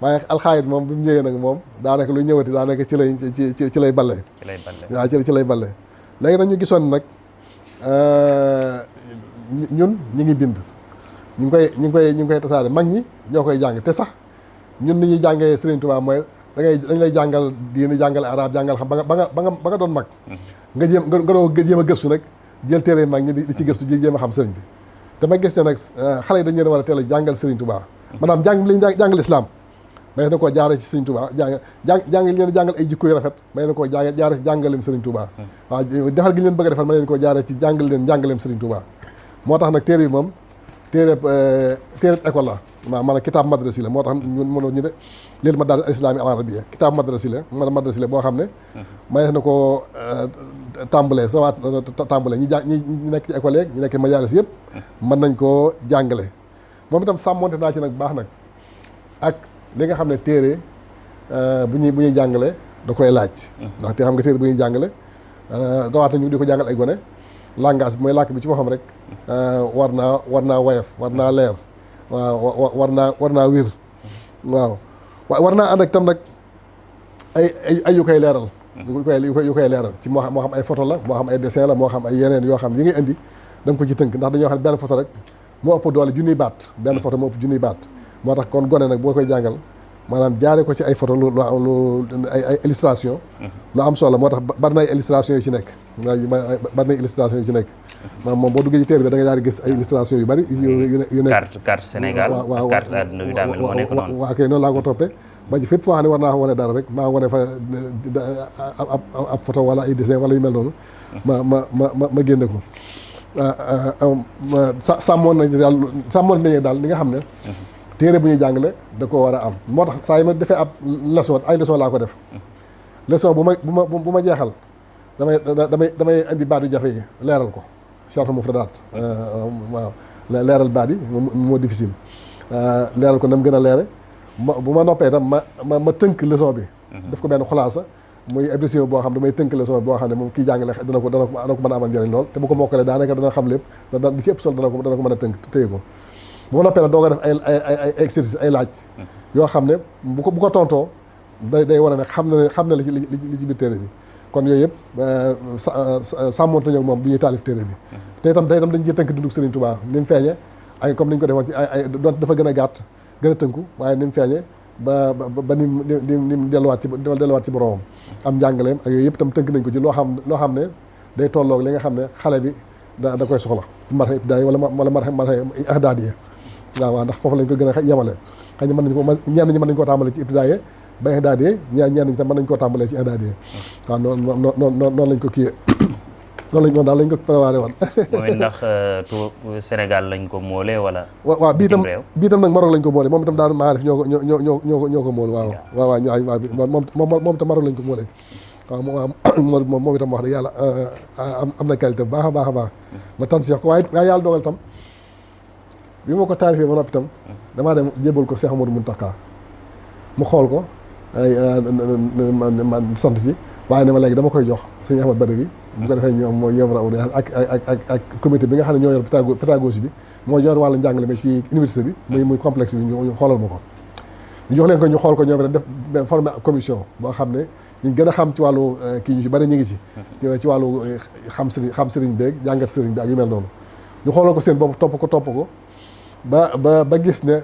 waaye alxaayid moom bi mu ñëwee nag moom daanaka lu ñëwati daanaka ci lay balle waaw ci lay balle léegi nag ñu gisoon nag ñun ñi ngi bind ñu ngi koy tasaare mag ñi ñoo koy jàng te sax ñun ni ñuy jàngee Serigne Touba mooy dañ lay jàngal diine jàngal arab jàngal xam ba nga doon mag nga jéem a gëstu nag jël téere mag ñi di ci gëstu jéem a xam sëriñ bi te ma gis ne nag xale yi dañ leen war a teel a jàngal Serigne Touba maanaam jàngal islam may na koo jaare ci Serigne Touba jàng leen jàngal ay jikko yu rafet may na koo jaare ci jàngaleem Serigne Touba waaw defar gi leen bëgg a defal ma leen koo jaare ci jàngaleem Serigne Touba moo tax nag téere bi moom téere école la maanaam kitaab madrasi la moo tax ñun mënoo ñu de lil madaaris al islami al arabia kitaab madrasi la madrasi la boo xam ne may na ko tàmbalee sawaat tàmbalee ñi nekk ci école yeeg ñi nekk majalis yëpp mën nañ koo jàngale moom itam sàmmonte naa ci nag baax nag ak li nga xam ne téere bu ñuy jàngale da koy laaj ndaxte xam nga téere bu ñuy jàngale rawaat na ñu di ko jàngal ay gone langage bi mooy làkk bi ci waxam rek war naa woyof war naa leer waaw war naa wér waaw war naa ànd ak tam nag ay yu koy leeral yu koy leeral ci moo xam ay photo la moo xam ay dessin la moo xam ay yeneen yoo xam yi ngay indi da nga ko ci tënk ndax dañoo xam ne benn photo rek moo ëpp doole junniy baat benn photo moo ëpp junniy baat moo tax kon gone nag boo koy jàngal maanaam jaare ko ci ay photo lu ay illustration lu am solo moo tax bari na ay illustration yu ci nekk bari na illustration yu ci nekk moom boo duggee ci téere bi da nga daal di gis ay illustration yu bari yu nekk carte Sénégal ak carte àdduna bi daa mel moo nekk noonu waaw kay noonu laa ko toppee ba ci fépp foo xam ne war naa wane dara rek maa wane fa ab photo wala ay dessin wala yu mel noonu ma génne ko sàmmoon nañu daal li nga xam ne téere bu ñuy jàngale da ko war a am moo tax saa yi ma defee ab leçon ay leçon laa ko def leçon bu ma jeexal damay indi baat yu jafe yi leeral ko sharh mufradaat waaw leeral baat yi moo difficile leeral ko na mu gën a leere bu ma noppee itam ma tënk leçon bi def ko benn xulaasa muy émission boo xam damay tënk leçon bi boo xam ne moom kii jàngale dana ko mën a amal njëriñ lool te bu ko mokkalee daanaka dana xam lépp di ci ëpp solo dana ko mën a tënk téye ko bu ma noppee nag doo ko def ay exercice ay laaj yoo xam ne bu ko tontoo day wane ne xam na li ci biir téere bi kon yooyu yëpp sàmmoonte ñoo moom bi ñuy taalif téere bi te itam dañ ciy tënk dundug Serigne Touba ni mu feeñe ay comme ni ñu ko defoon ci ay doon dafa gën a gàtt gën a tënku waaye ni mu feeñe ba ni mu delluwaat ci boromam am njàngaleem ak yooyu yëpp itam tënk nañ ko ci loo xam ne day tolloog li nga xam ne xale bi da koy soxla ci marxa ibtidaay wala marxa ihdaadiya waaw ndax foofu lañ ko gën a yemale xëy na ñenn ñi mën nañ koo tàmbale ci ibtidaay ba ihdaadiya ñenn ñi sax mën nañ koo tàmbalee ci ihdaadiya waaw noonu lañ ko kiyee noonu daal lañ ko préparé woon moom it ndax Sénégal lañ ko móole wala waaw bii tam nag Maroc lañ ko móole moom itam daal maa def ñoo ko móol waaw moom itam Maroc lañ ko móole waaw moom itam wax dëgg yàlla am na qualité bu baax a baax a baax ma tant si ko waaye yàlla dogal itam bi ma ko taalifee ba noppi itam damaa dem jébal ko Cheikh Amadou Mountakha mu xool ko man sant ci waaye ne ma léegi dama koy jox sëñ Ahmad Badawi bu ko defee ñoom raw ak comité bi nga xam ne ñoo yor pédagogie bi moo yor wàllu njàngale mi ci université bi muy complexe bi ñu xoolal ma ko ñu jox leen ko ñu xool ko ñoom rek def formé commission boo xam ne ñu gën a xam ci wàllu kii ñu ci bari ñu ngi ci wàllu xam sëriñ beeg jàngat sëriñ bi ak yu mel noonu ñu xoolal ko seen bopp topp ko ba gis ne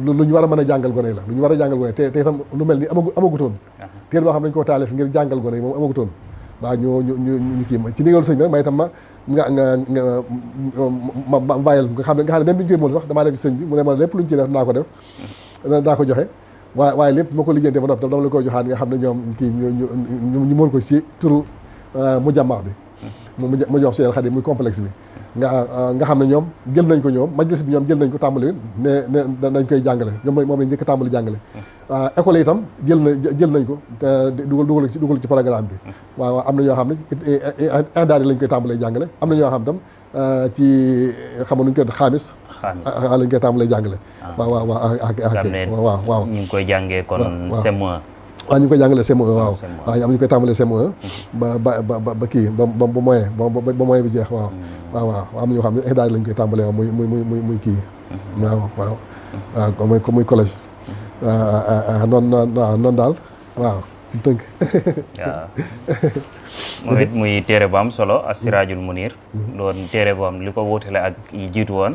lu ñu war a mën a jàngal gone yi la lu ñu war a jàngal gone te itam lu mel ni amagutoon téere boo xam ne dañu koo taalif ngir jàngal gone yi moom amagutoon waaw ñu kii ci ndigalu sëñ bi rek may itam ma bàyyil nga xam ne même bi ñu koy mool sax damaa def ci sëñ bi mu ne ma lépp lu ñu ci def naa ko def naa ko joxe waaye lépp ma ko lijjantee ba noppi tam dama la koy joxaat nga xam ne ñoom kii ñu mool ko ci turu mu jàmmaax bi mu jox Seydil Khadim muy complexe bi nga xam ne ñoom jël nañ ko ñoom majlis bi ñoom jël nañ ko tàmbali ne dañ koy jàngale ñoom moom lañ njëkk tàmbali jàngale école yi itam jël nañ ko dugal ci programme bi waaw am na ñoo xam ne indaari lañ koy tàmbalee jàngale am na ñoo xam tam ci xamoon nuñ koy xaamis lañ koy tàmbalee jàngale waaw ñu ngi koy jàngee kon CM1 waaw ñu ngi koy jàngalee CM1 waaw am ñu koy tàmbalee CM1 ba kii ba moyen ba moyen bi jeex waaw am na ñoo xam ne daal lañ koy tàmbalee waaw muy kii waaw muy collège noonu daal waaw ci tënk waaw moom it muy téere bu am solo As-Siraajul Muniir doon téere boo xam li ko wóotale ak yi jiitu woon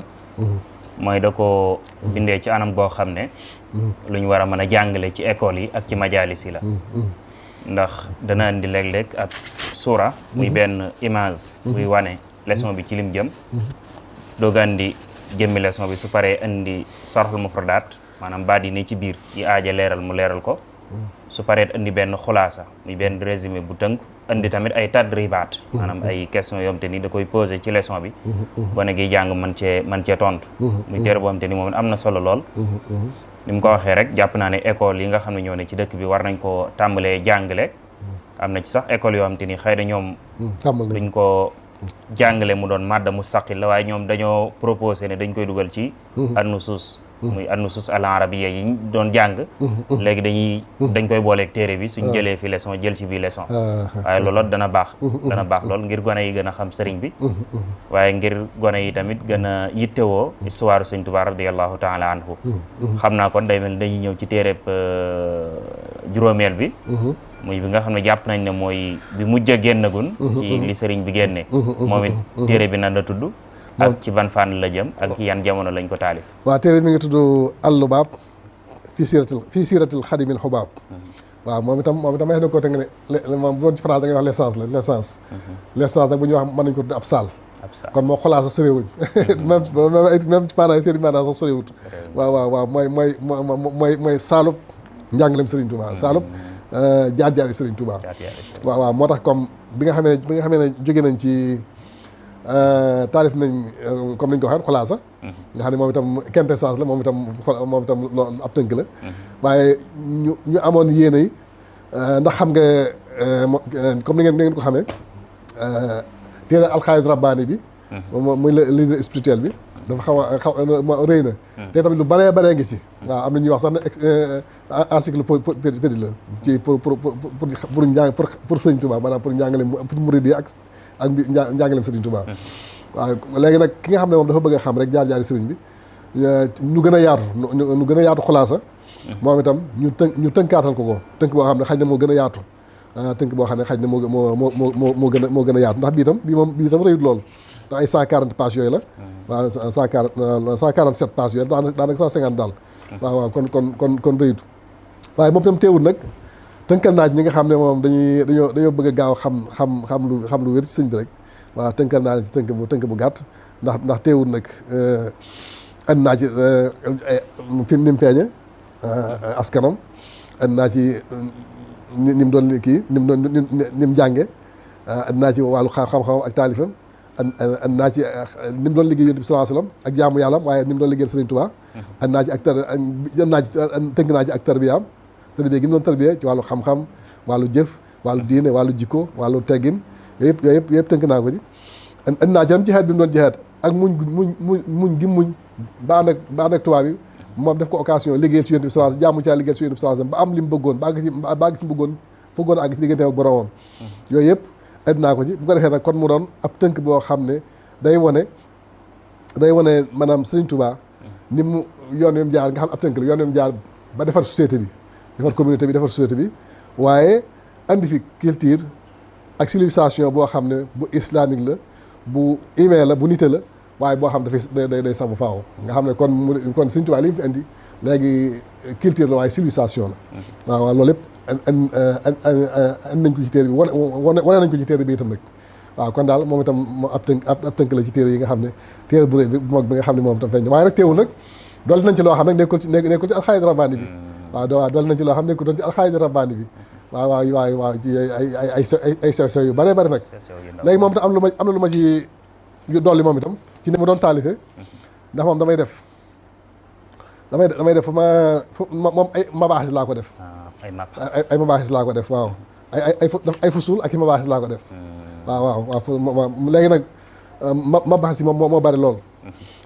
mooy da ko bindee ci anam goo xam ne lu ñu war a mën a jàngale ci école yi ak ci majaalis yi la ndax dana indi léeg-léeg ab suura muy benn image buy wane leçon bi ci lim jëm dooga indi jëmmi leçon bi su paree indi sarxul mufradaat maanaam baat yi ne ci biir yi aaja leeral mu leeral ko su paree indi benn xulaasa muy benn résumé bu tënk indi tamit ay tadribaat maanaam ay question yoo xam te ni da koy posé ci leçon bi gone gi jàng man cee tontu muy téere boo xam te ni moom am na solo lool ni mu ko waxee rek jàpp naa ne école yi nga xam ne ñoo ne ci dëkk bi war nañ ko tàmbalee jàngale am na ci sax école yoo xam te ni xëy na ñoom duñ ko jàngale mu doon madda mustaqil la waaye ñoom dañoo proposé ne dañ koy dugal ci an-nusus muy an-nusus al-arabiyya yi ñu doon jàng léegi dañ koy booleeg téere bi suñ jëlee fi leçon jël ci bi leçon waaye loolu dana baax lool ngir gone yi gën a xam sëriñ bi waaye ngir gone yi tamit gën a yittewoo histoire Sëriñ Tuubaa radiyallahu taala anhu xam naa kon day mel dañuy ñëw ci téereb juróomeel bi muy bi nga xam ne jàpp nañ ne mooy bi mujj a génnagun ci li sëriñ bi génne moom it téere bi nan la tudd ak ci ban fànn la jëm ak yan jamono lañ ko taalif waaw téere mi ngi tudd Al-Lubaab fii siiratil xadimil xubaab waaw moom itam may na ko te nga ne moom bu doon ci France da ngay wax l'essence nag bu ñuy wax mën nañ ko tudd ab saal kon moo xolaa sax soriwuñ même ci maanaam seen maanaam sax soriwut waaw mooy saalub njàngalem Sëriñ Tuubaa saalub jaar-jaari Sëriñ Tuubaa waaw moo tax comme bi nga xamee ne jóge nañ ci taalif nañ comme ni ñu ko waxee xulaasa nga xam ne moom itam quintessence la moom itam loolu ab tënk la waaye ñu amoon yéene yi ndax xam nga comme ni ngeen ko xamee téere alxaayid rabbaani bi muy leader spirituel bi dafa xaw a rëy na te tamit lu baree ngi ci waaw am na ñuy wax sax ne encyclopédie la ci pour njàng pour Sëriñ Tuubaa maanaam pour njàngale pour murid yi ak njàngaleem Sëriñ Tuubaa waaw léegi nag ki nga xam ne moom dafa bëgg a xam rek jaar-jaari sëriñ bi ñu gën a yaatu xulaasa moom itam ñu tënkaatal ko tënk boo xam ne xaj na moo gën a yaatu tënk boo xam ne xaj na moo gën a yaatu ndax bii itam rëyut lool ndax ay 140 pages yooyu la waaw 147 pages yooyu daanaka 150 daal waaw kon rëyut waaye moom itam teewul nag tënkal naaj ñi nga xam ne moom dañoo bëgg a gaaw xam lu wér ci sëñ bi rek waaw tënkal naa ci tënk bu gàtt ndax teewul nag and naa ci fi ni mu feeñe askanam and naa ci ni mu doon kii ni mu jànge and naa ci wàllu xam-xam ak taalifam and naa ci ni mu doon liggéey Yonent bi sallallahu alayhi wasallam ak jaamu yàlla waaye ni mu doon liggéeyal Sëriñ Tuubaa and naa ci ak tënk naa ci ak tarbiyaam tarbiya gi mu doon tarbiya ci wàllu xam-xam wàllu jëf wàllu diine wàllu jikko wàllu teggin yooyu yëpp tënk naa ko ci and naa ci am jihaad bi mu doon jihaad ak muñ ba ànd ak tubaab bi moom def ko occasion liggéeyal ci Yonent bi sallallahu alayhi wasallam jaamu ci liggéeyal ci Yonent bi sallallahu alayhi wasallam ba am li mu bëggoon ba àgg fi mu bëggoon àgg ci diggante ak boromam yooyu yëpp and naa ko ci bu ko defee nag kon mu doon ab tënk boo xam ne day wone maanaam Sëriñ Tuubaa ni mu yoon wi mu jaar nga xam ab tënk la yoon wi mu jaar ba defar société bi defar communauté bi defar société bi waaye andi fi culture ak civilisation boo xam ne bu islamique la bu humain la bu nite la waaye boo xam dafay day sax bu faaw nga xam ne kon Sëriñ Tuubaa li mu fi andi léegi culture la waaye civilisation la waaw loolu lépp and nañ ko ci téere bi wane nañ ko ci téere bi itam nag waaw kon daal moom itam ab tënk la ci téere yi nga xam ne téere bu rëy bi bu mag bi nga xam ne moom itam feeñ waaye nag teewul nag dolli nañ ci loo xam nag nekkul ci alxaayid rabbaani bi waaw dolli nañ ci loo xam nekkul doon ci alxaayid rabbaani bi waaw ci ay sew yu bare nag léegi moom itam am na lu ma ci dolli moom itam ci ni ma doon taalife ndax moom damay def moom ay mabaaxis laa ko def ay mabaaxis laa ko def waaw ay fusul ak i mabaaxis laa ko def waaw léegi nag mabaaxis yi moom moo bari lool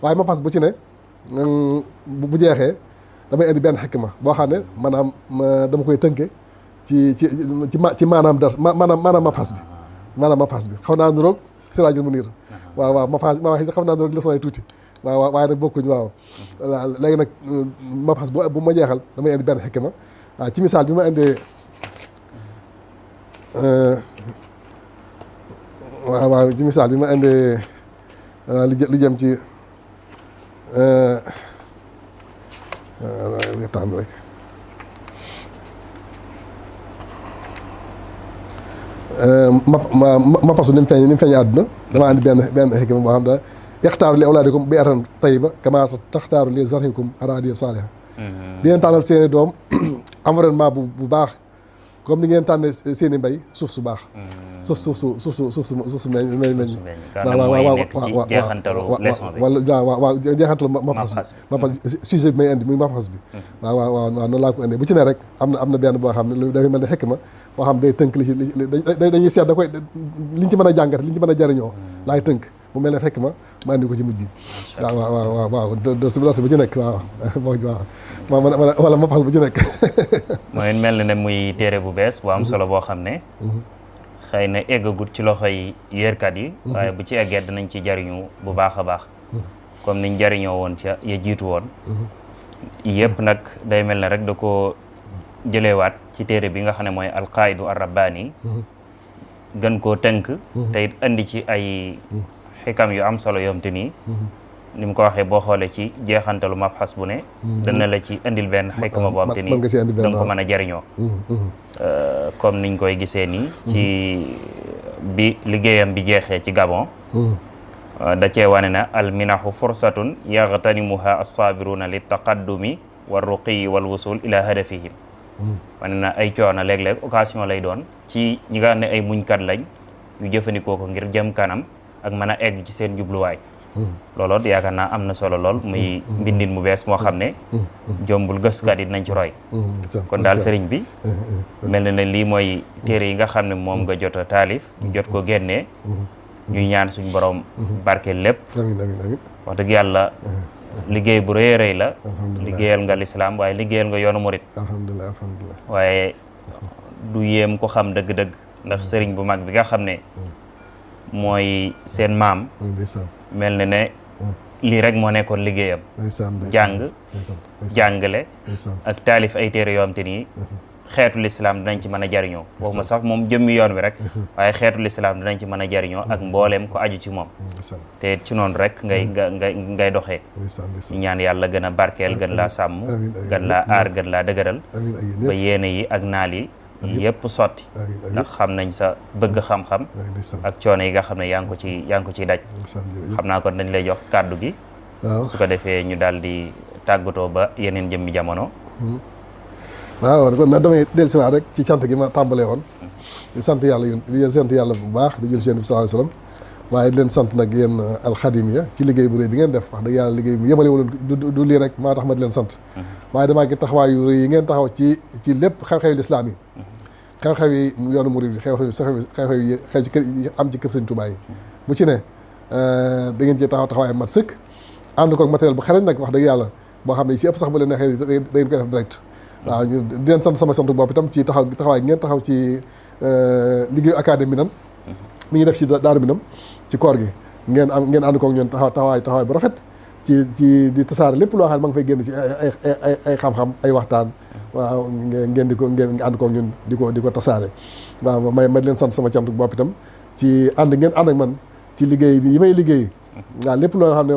waaye mabaaxis bu ci ne bu jeexee damay indi benn xikma boo xam ne maanaam dama koy tënke ci maanaam mabaaxis bi xaw naa nuroog Siraajul Muniir waaw mabaaxis xaw naa nuroog leçon yi tuuti waaw waaye nag bokkuñ waaw léegi nag mabaaxis bu ma jeexal damay indi benn xikma waaw ci misaal bi ma indee waaw ci misaal bi ma indee lu jëm ci tànn rek ma pasu ni mu feeñee àdduna damaa andi benn xikma boo xam ne ixtaaru li awlaadikum bi atan tayiba kama taxtaaru li zarhikum araadiya saaliha di leen tànnal seeni doom environnement bu baax comme ni ngeen tànnee seen i mbay suuf su baax. suuf su meññ. waaw nekk ci jeexantalu leçon bi waaw jeexantalu mafxas bi sujet bi may indi muy mafxas bi. waaw noonu laa ko indee bu ci ne rek am na benn boo xam ne lu dafay mel ne xekk ma boo xam day tënk li ci dañuy seet da koy liñ ci mën a jàngat liñ ci mën a jariñoo laay tënk mu mel ne xekk ma andi ko ci mujj gi. waaw dërsi bu ci nekk waaw wala mafxas bu ci nekk. mooy mel na ne muy téere bu bees bu am solo boo xam ne xëy na eggagut ci loxoy yërkat yi waaye bu ci eggee dinañ ci jariñu bu baax a baax comme niñ jariñoo woon ca ya jiitu woon yëpp nag day mel ne rek da ko jëlewaat ci téere bi nga xam ne mooy alqaidu arrabbani gën koo tënk te it andi ci ay xikam yu am solo yoom te nii ni mu ko waxee boo xoolee ci jeexantalu mabxas bu ne dana la ci indil benn xikma boo am te nii danga ko mën a jariñoo comme niñ koy gisee nii ci bi liggéeyam bi jeexee ci Gabon da cee wane na al minahu fursatun yaxtanimuha as-sabiruna li taqaddumi wa ruqiyi wal wusul ila hadafihim wane na ay coono léeg-léeg occasion lay doon ci ñi nga xam ne ay muñkat lañ ñu jëfandikoo ko ngir jëm kanam ak mën a egg ci seen jubluwaay looloot yaakaar naa am na solo lool muy mbindin mu bees moo xam ne jombul gëstukat yi dinañ ci roy kon daal sëriñ bi mel na ne lii mooy téere yi nga xam ne moom nga jot a taalif jot ko génnee ñuy ñaan suñ borom barke lépp wax dëgg yàlla liggéey bu rëy a rëy la liggéeyal nga lislaam waaye liggéeyal nga yoonu murit alhamdulilah waaye du yéem ko xam dëgg-dëgg ndax sëriñ bu mag bi nga xam ne mooy seen maam mel na ne lii rek moo nekkoon liggéeyam jàng jàngale ak taalif ay téere yoo xam te nii xeetu lislaam dinañ ci mën a jariñoo waxuma sax moom jëmmi yoon wi rek waaye xeetu lislaam dinañ ci mën a jariñoo ak mbooleem ko aju ci moom te ci noonu rek ngay doxee ñu ñaan yàlla gën a barkeel gën laa sàmm gën laa aar gën laa dëgëral ba yéene yi ak naal yi yëpp sotti ndax xam nañ sa bëgg xam-xam ak coono yi nga xam ne yaa ngi ko ciy daj xam naa kon dañ lay jox kàddu gi su ko defee ñu daal di tàggatoo ba yeneen jëmmi jamono waaw kon nag damay dellusiwaat rek ci cant gi ma tàmbalee woon di sant yàlla bu baax di jël ci Yonent bi sallallahu alayhi wasallam waaye di leen sant nag yéen alxadimiya ci liggéey bu rëy bi ngeen def wax dëgg yàlla liggéey bi yemale woon du lii rek maa tax ma di leen sant waaye damaa ngi taxawaay yu rëy yi ngeen taxaw ci lépp xew-xew lislaam yi xew-xew yi yoonu murid bi xew-xew yi xew ci kër am ci kër Sëñ Tuubaa yi bu ci ne da ngeen ci taxawaay mat sëkk ànd ko ak matériel bu xarañ nag wax dëgg yàlla boo xam ne ci ëpp sax bu leen neexee da ngeen koy def direct waaw ñu di leen sant sama sant bopp itam ci taxawaay ngeen taxaw ci liggéeyu académie Minane mi ngi def ci Daaru Minam ci koor gi ngeen ànd koog ñoon taxawaay bu rafet ci di tasaare lépp loo xam ne ma ngi fay génn ci ay xam-xam ay waxtaan waaw ngeen ànd koog ñun di ko tasaare waaw ma leen sant sama cant bopp itam ci ngeen ànd ak man ci liggéey bi yi may liggéey waaw lépp loo xam ne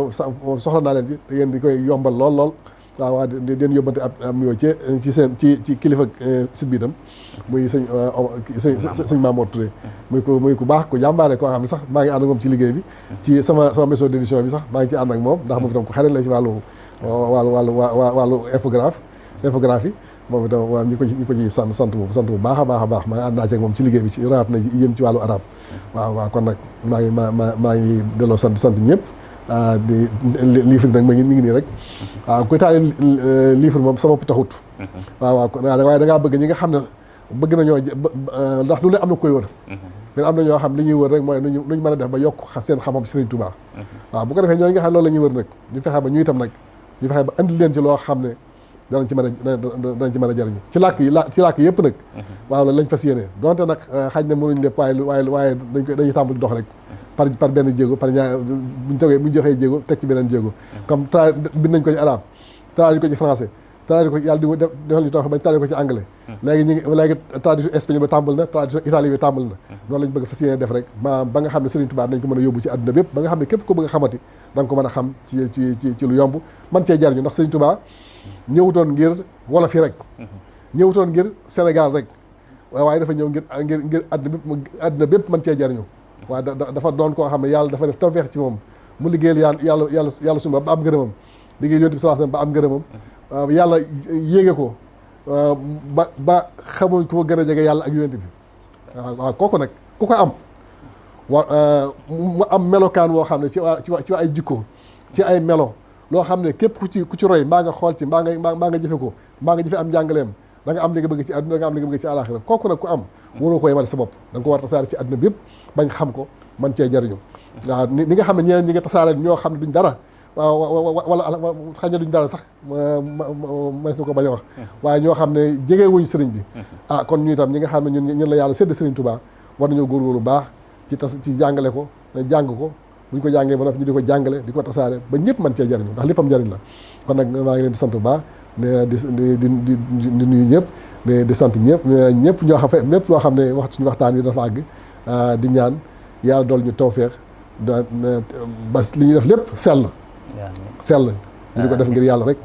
soxla naa leen ci da ngeen di koy yombal lool waaw di leen yóbbante am nuyoo ci seen ci kilifa site bi itam muy sëñ Mamour Touré muy ku baax ku jàmbaare koo xam ne sax maa ngi ànd ak moom ci liggéey bi ci sama maison d'édition bi sax maa ngi ci ànd ak moom ndax moom itam ku xarit la ci wàllu infographie moom itam waaw ñu ko ci sant bu baax a baax maa ngi ànd naa ci ak moom ci liggéey bi ci raat na yëm ci wàllu arab waaw kon nag maa ngi delloo sant ñëpp di livre nag mi ngi nii rek waaw kuy taal livre moom sama taxut waaw waaye da ngaa bëgg ñi nga xam ne bëgg nañoo ndax du leen am na koy wër mais am na ñoo xam li ñuy wër rek mooy nuñ mën a def ba yokk seen xam-xam Serigne Touba waaw bu ko defee ñooñu nga xam ne loolu la ñuy wër nag ñu fexe ba ñu itam nag ñu fexe ba andi leen ci loo xam ne danañ ci mën a jariñu ci làkk yëpp nag waaw lañ fas yéene donte nag xaj na mënuñ lépp waaye dañuy tàmbali dox rek par benn jéego par ñaar buñ joxee jéego teg ci beneen jéego comme bind nañ ko ci arabe traduit ko ci français traduit ko yàlla di defal ñu tax bañ traduit ko ci anglais léegi traduction espagnol bi tàmbal na traduction italien bi tàmbal na noonu lañ bëgg fas yéene def rek ba nga xam ne Serigne Touba dañ ko mën a yóbbu ci àdduna bépp ba nga xam ne képp ko bëgg a xamati da nga ko mën a xam ci lu yomb man cee jariñu ndax Serigne Touba ñëwutoon ngir wolof yi rek ñëwutoon ngir Sénégal rek waaye dafa ñëw ngir àdduna bépp mën cee jariñu waaye dafa doon koo xam ne yàlla dafa def tawfeex ci moom mu liggéeyal yàlla suñu ba am ngërëmam liggéey Yonent bi sallallahu alayhi wasallam ba am ngërëmam yàlla yéege ko ba xamuñ ko gën a jege yàlla ak yonent bi waaw kooku nag ku ko am mu am melokaan woo xam ne ci ay jikko ci ay melo loo xam ne képp ku ci roy mbaa nga xool ci mbaa nga jëfe ko mbaa nga jëfe am njàngaleem da nga am li nga bëgg ci àdduna da nga am li nga bëgg ci àlaxira kooku nag ku am waroo ko yemale sa bopp da nga ko war a tasaare ci àdduna bi yëpp bañ xam ko man cee jariñu waaw ni nga xam ne ñeneen ñi nga tasaare ñoo xam ne duñ dara wala xëy na duñ dara sax mënees na ko bañ a wax waaye ñoo xam ne jege wuñ sëriñ bi kon ñu itam ñi nga xam ne ñun la yàlla sédd sëriñ Touba war nañoo góorgóorlu baax ci jàngale ko jàng ko bu ñu ko jàngee ba noppi ñu di ko jàngale di ko tasaare ba ñëpp mën cee jariñu ndax léppam njariñ la kon nag maa ngi leen di sant bu baax di nuyu ñëpp di sant ñëpp ñoo xam lépp loo xam ne suñu waxtaan yi dafa àgg di ñaan yàlla dool ñu tawfeex ba li ñuy def lépp sell ñu di ko def ngir yàlla rek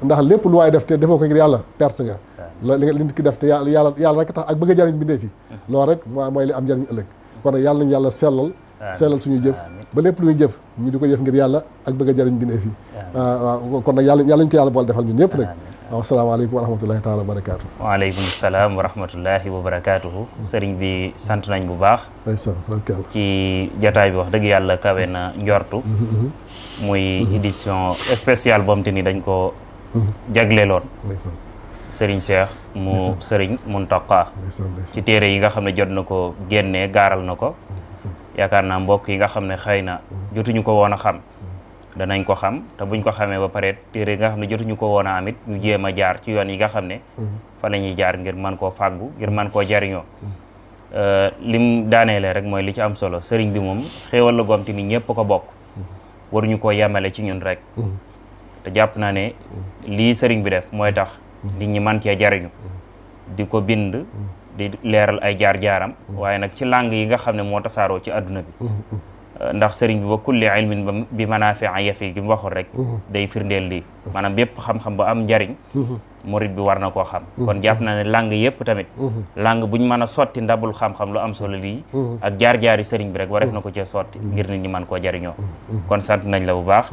ndax lépp lu waay def te defoo ko ngir yàlla perte nga li nit ki def te yàlla rek tax ak bëgg a jariñ bi ndee fi loolu rek mooy li am njariñ ëllëg kon nag yàlla nañu yàlla sellal suñuy jëf ba lépp lu ñuy jëf ñu di ko jëf ngir yàlla ak bëgg a jariñ bi ndee fi waaw kon nag yàlla ñu ko yàlla boole defal ñun ñëpp nag waaw asalaamaaleykum wa rahmatullahi taala wa barakaatu waaleykum salaam wa rahmatullahi wa barakaatuhu sëriñ bi sant nañ bu baax ci jataay bi wax dëgg yàlla kawe na njortu muy édition spéciale boom te ni dañ ko jagleeloon sëriñ Cheikh mu sëriñ Mountakha ci téere yi nga xam ne jot na ko génnee gaaral na ko yaakaar naa mbokk yi nga xam ne xëy na jotuñu ko woon a xam danañ ko xam te buñ ko xamee ba pare téere yi nga xam ne jotuñu ko woon a amit ñu jéem a jaar ci yoon yi nga xam ne fa la ñuy jaar ngir mën koo fàggu ngir mën koo jariñoo lim daaneele rek mooy li ci am solo sëriñ bi moom xéewal la goom te ni ñëpp ko bokk waruñu koo yemale ci ñun rek te jàpp naa ne lii sëriñ bi def mooy tax nit ñi man cee jariñu di ko bind di leeral ay jaar-jaaram waaye nag ci langue yi nga xam ne moo tasaaroo ci àdduna bi ndax sëriñ bi ba kulli ilmin bi manaafi'a yafi gi mu waxoon rek day firndeel lii maanaam bépp xam-xam ba am njariñ murid bi war na koo xam kon jàpp na ne langue yëpp tamit langue buñ mën a sotti ndabul xam-xam lu am solo lii ak jaar-jaari sëriñ bi rek wareef na ko cee sotti ngir nit ñi mën koo jariñoo kon sant nañ la bu baax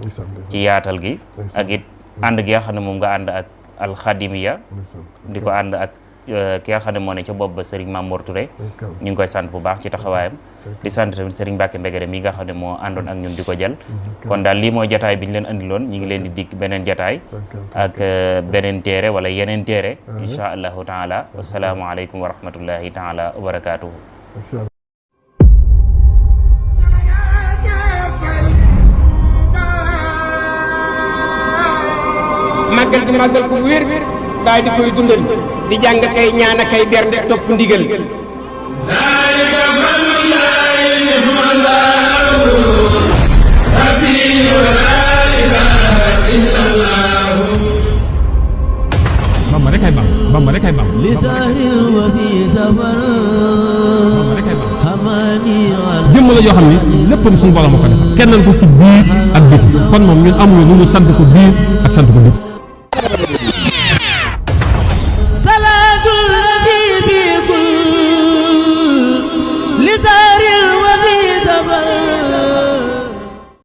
ci yaatal gi ak it ànd gi nga xam ne moom nga ànd ak alxadimiya di ko ànd ak ki nga xam ne moo ne ca bopp ba Serigne Mamour Touré ñu ngi koy sant bu baax ci taxawaayam di sant tamit Serigne Mbacke Mbegere mi nga xam ne moo àndoon ak ñun di ko jël kon daal lii mooy jataay bi ñu leen andiloon ñu ngi leen di dikk beneen jataay ak beneen téere wala yeneen téere insha allahu taala wasalaamu aleykum wa rahmatullahi taala wa barakatuhu màggal gi màggal ko wér daal di koy dundal di jàng kay ñaan kay bernde topp ndigal zalika fadlullahi ni'mallahu rabbi wa la ilaha illallah Bamba rek ay Bamba Bamba rek ay Bamba li sahril wa fi safar hamani jëmm la joo xam ne léppam suñu borom moo ko defal kennal ko ci biir ak biti kon moom ñun amuñu lu ñu sant ko biir ak sant ko biti